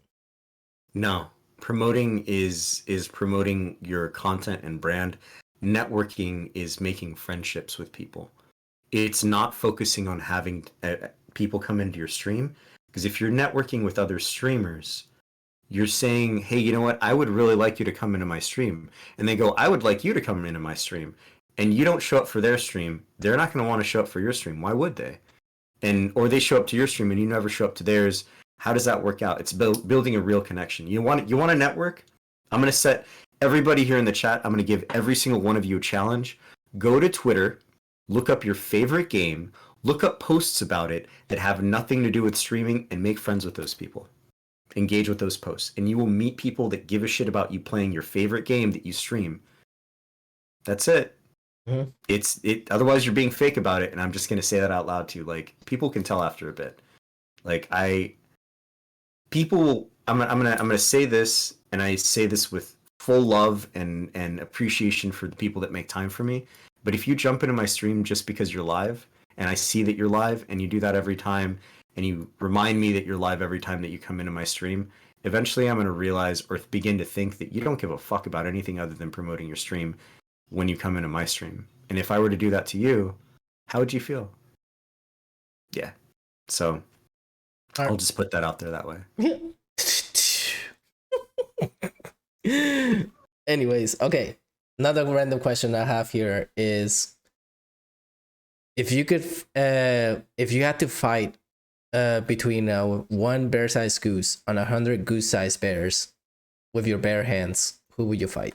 No, promoting is promoting your content and brand. Networking is making friendships with people. It's not focusing on having people come into your stream, because if you're networking with other streamers, you're saying, hey, you know what? I would really like you to come into my stream. And they go, I would like you to come into my stream. And you don't show up for their stream. They're not going to want to show up for your stream. Why would they? Or they show up to your stream and you never show up to theirs. How does that work out? It's building a real connection. You want a network? I'm going to set everybody here in the chat. I'm going to give every single one of you a challenge. Go to Twitter, look up your favorite game, look up posts about it that have nothing to do with streaming, and make friends with those people. Engage with those posts, and you will meet people that give a shit about you playing your favorite game that you stream. That's it. Mm-hmm. Otherwise you're being fake about it, and I'm just going to say that out loud to you. Like, people can tell after a bit. Like, I'm gonna say this, and I say this with full love and appreciation for the people that make time for me. But if you jump into my stream just because you're live, and I see that you're live, and you do that every time, and you remind me that you're live every time that you come into my stream, eventually I'm going to realize or begin to think that you don't give a fuck about anything other than promoting your stream when you come into my stream. And if I were to do that to you, how would you feel? Yeah. So I'll just put that out there that way. Anyways, okay. Another random question I have here is, if you had to fight between one bear-sized goose and 100 goose-sized bears with your bare hands, who would you fight?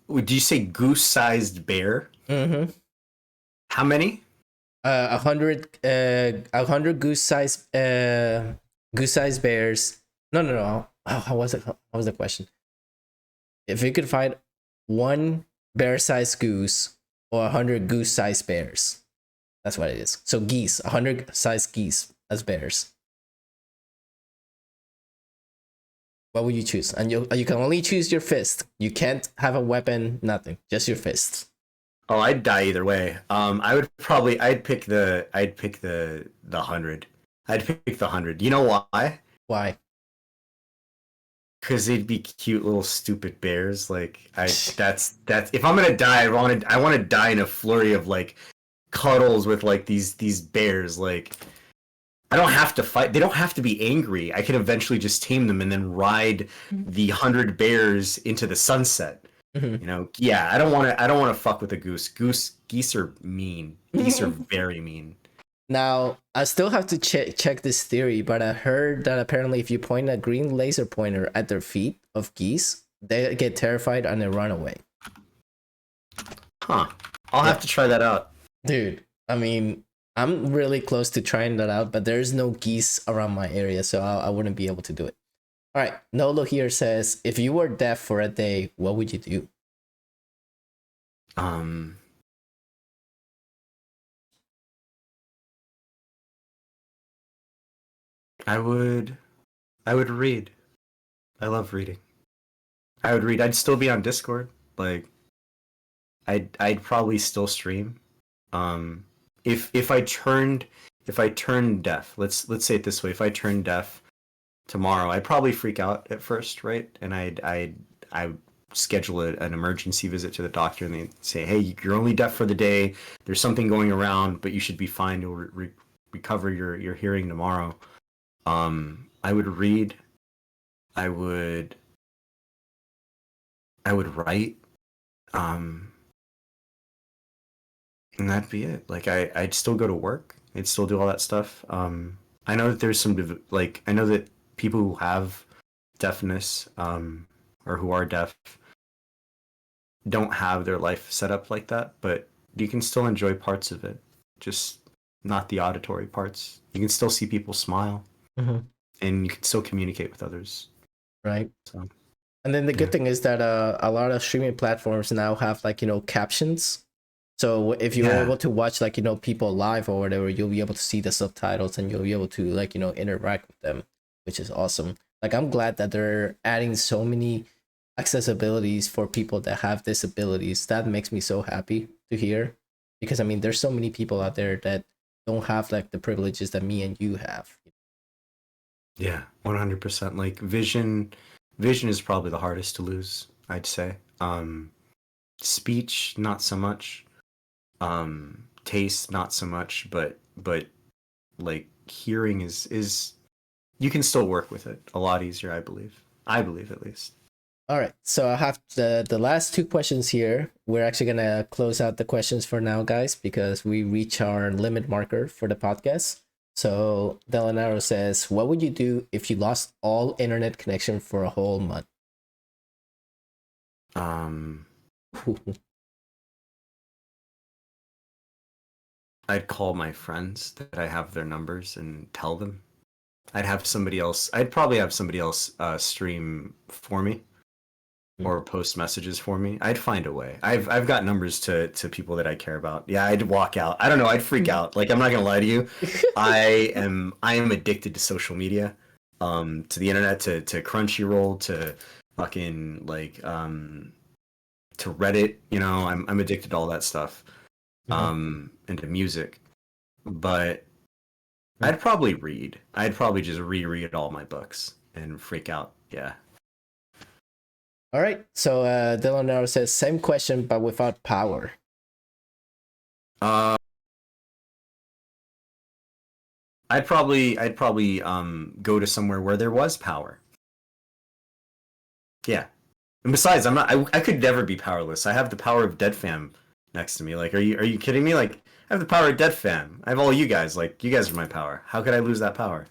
Would you say goose-sized bear? Mm-hmm. How many? 100 goose-sized bears. No. How was it? What was the question? If you could fight one bear-sized goose or 100 goose-sized bears, that's what it is. So geese, 100 sized geese as bears. What would you choose? And you can only choose your fist. You can't have a weapon, nothing. Just your fist. Oh, I'd die either way. I'd pick the 100. I'd pick the 100. You know why? Why? Because they'd be cute little stupid bears. Like, that's if I'm gonna die, I want to die in a flurry of like cuddles with like these bears. Like, I don't have to fight. They don't have to be angry. I can eventually just tame them and then ride the 100 bears into the sunset. Mm-hmm. You know, yeah. I don't want to fuck with a goose. Geese are mean. Geese are very mean. Now, I still have to check this theory, but I heard that apparently if you point a green laser pointer at their feet of geese, they get terrified and they run away. Huh. I'll have to try that out. Dude, I mean, I'm really close to trying that out, but there's no geese around my area, so I wouldn't be able to do it. All right, Nolo here says, if you were deaf for a day, what would you do? I would read. I love reading. I would read. I'd still be on Discord. Like, I'd probably still stream. If I turned deaf, let's say it this way, if I turned deaf tomorrow, I'd probably freak out at first, right? And I'd schedule an emergency visit to the doctor, and they say, hey, you're only deaf for the day. There's something going around, but you should be fine. You'll recover your hearing tomorrow. I would read. I would write. And that'd be it. Like, I'd still go to work. I'd still do all that stuff. I know that there's some, like, I know that people who have deafness, or who are deaf, don't have their life set up like that, but you can still enjoy parts of it, just not the auditory parts. You can still see people smile, mm-hmm. and you can still communicate with others. Right. So, and then the good thing is that a lot of streaming platforms now have, like, captions. So if you're able to watch, like, people live or whatever, you'll be able to see the subtitles and you'll be able to, like, interact with them, which is awesome. Like, I'm glad that they're adding so many accessibilities for people that have disabilities. That makes me so happy to hear, because I mean, there's so many people out there that don't have like the privileges that me and you have. Yeah, 100%. Like vision is probably the hardest to lose, I'd say. Speech, not so much. Taste, not so much, but like hearing is you can still work with it a lot easier, I believe. I believe, at least. All right, so I have the last two questions here. We're actually gonna close out the questions for now, guys, because we reach our limit marker for the podcast. So Delanaro says, "What would you do if you lost all internet connection for a whole month?" I'd call my friends that I have their numbers and tell them. I'd probably have somebody else stream for me or post messages for me. I'd find a way. I've got numbers to people that I care about. Yeah, I'd walk out. I don't know, I'd freak out. Like, I'm not gonna lie to you. I am addicted to social media, to the internet, to Crunchyroll, to fucking like to Reddit, you know, I'm addicted to all that stuff. And to music. But I'd probably read. I'd probably just reread all my books and freak out. Yeah. All right. So Delanaro says, same question but without power. I'd probably go to somewhere where there was power. Yeah. And besides, I could never be powerless. I have the power of Dead Fam next to me. Like, are you kidding me? Like, I have the power of Dead Fam. I have all you guys. Like, you guys are my power. How could I lose that power?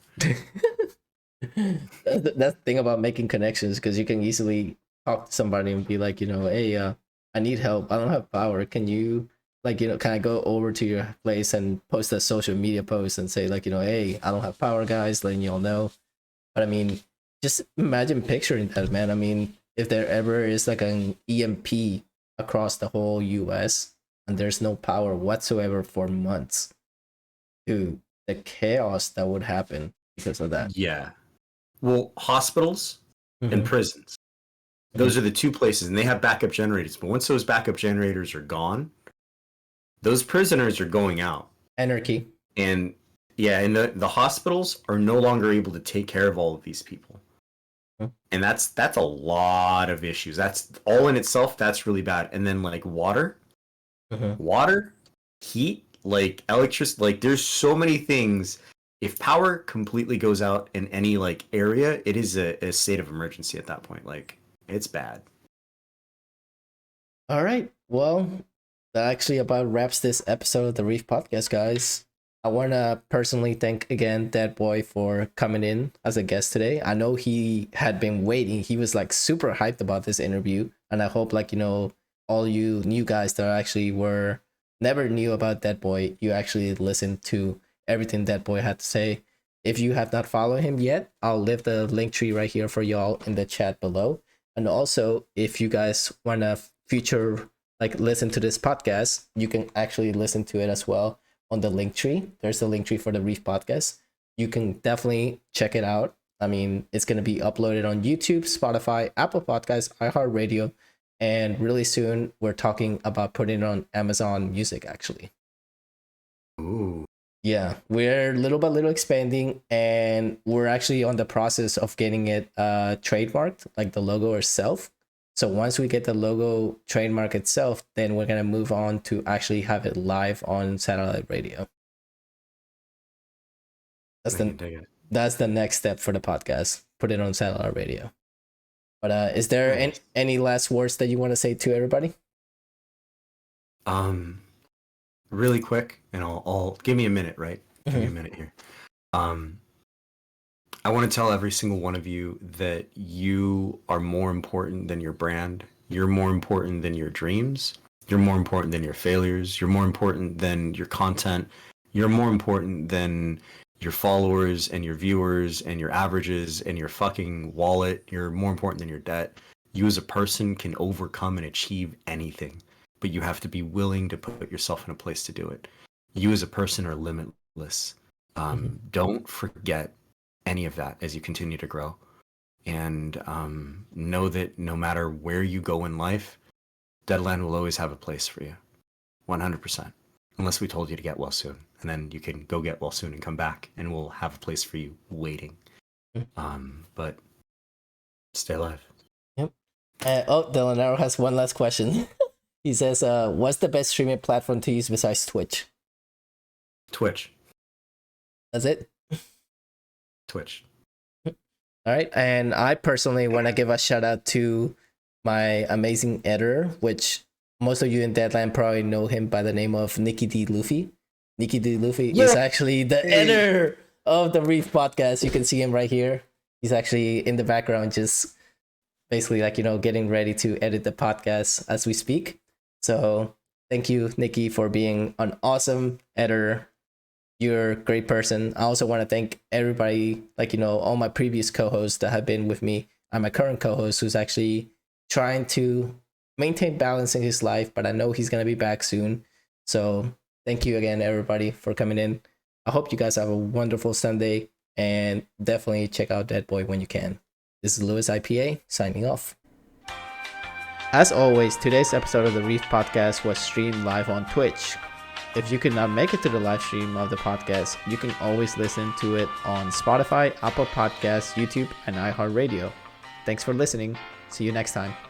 That's the thing about making connections, because you can easily talk to somebody and be like, you know, hey, I need help. I don't have power. Can you, like, you know, kind of go over to your place and post a social media post and say, like, you know, hey, I don't have power, guys, letting you all know. But I mean, just imagine picturing that, man. I mean, if there ever is like an EMP across the whole US and there's no power whatsoever for months, dude, the chaos that would happen because of that. Yeah. Well, hospitals and prisons. Those are the two places, and they have backup generators. But once those backup generators are gone, those prisoners are going out. Anarchy. And yeah, and the hospitals are no longer able to take care of all of these people. And that's a lot of issues. That's all in itself, that's really bad. And then like water, heat, like electricity, like there's so many things. If power completely goes out in any like area, it is a state of emergency at that point. Like, it's bad. All right. Well, that actually about wraps this episode of the Reef Podcast, guys. I want to personally thank again DeadBoy for coming in as a guest today. I know he had been waiting. He was like super hyped about this interview. And I hope, like, you know, all you new guys that actually were never knew about DeadBoy, you actually listened to everything DeadBoy had to say. If you have not followed him yet, I'll leave the link tree right here for y'all in the chat below. And also, if you guys want to future, like, listen to this podcast, you can actually listen to it as well on the link tree. There's the link tree for the Reef Podcast. You can definitely check it out. I mean, it's going to be uploaded on YouTube, Spotify, Apple Podcasts, iHeart Radio, and really soon we're talking about putting it on Amazon Music, actually. Ooh. Yeah, we're little by little expanding, and we're actually on the process of getting it trademarked, like the logo itself. So once we get the logo trademark itself, then we're going to move on to actually have it live on satellite radio. That's the next step for the podcast. Put it on satellite radio. But is there any last words that you want to say to everybody? Really quick, and I'll give me a minute, right? Give me a minute here. I want to tell every single one of you that you are more important than your brand. You're more important than your dreams. You're more important than your failures. You're more important than your content. You're more important than your followers and your viewers and your averages and your fucking wallet. You're more important than your debt. You as a person can overcome and achieve anything, but you have to be willing to put yourself in a place to do it. You as a person are limitless. Don't forget any of that as you continue to grow. and know that no matter where you go in life, DeadLand will always have a place for you, 100%. Unless we told you to get well soon, and then you can go get well soon and come back, and we'll have a place for you waiting. But stay alive. Yep. Delanero has one last question. He says, "What's the best streaming platform to use besides Twitch?" Twitch. That's it. Twitch. All right, and I personally want to give a shout out to my amazing editor, which most of you in DeadLand probably know him by the name of NickyD Luffy. NickyD Luffy is actually the editor of the Reef podcast. You can see him right here. He's actually in the background, just basically like, getting ready to edit the podcast as we speak. So thank you, Nicky, for being an awesome editor. You're a great person. I also want to thank everybody, all my previous co-hosts that have been with me, and my current co-host who's actually trying to maintain balance in his life, but I know he's going to be back soon. So thank you again, everybody, for coming in. I hope you guys have a wonderful Sunday, and definitely check out Dead Boy when you can. This is Lewis IPA signing off. As always, today's episode of the Reef podcast was streamed live on Twitch. If you could not make it to the live stream of the podcast, you can always listen to it on Spotify, Apple Podcasts, YouTube, and iHeart Radio. Thanks for listening. See you next time.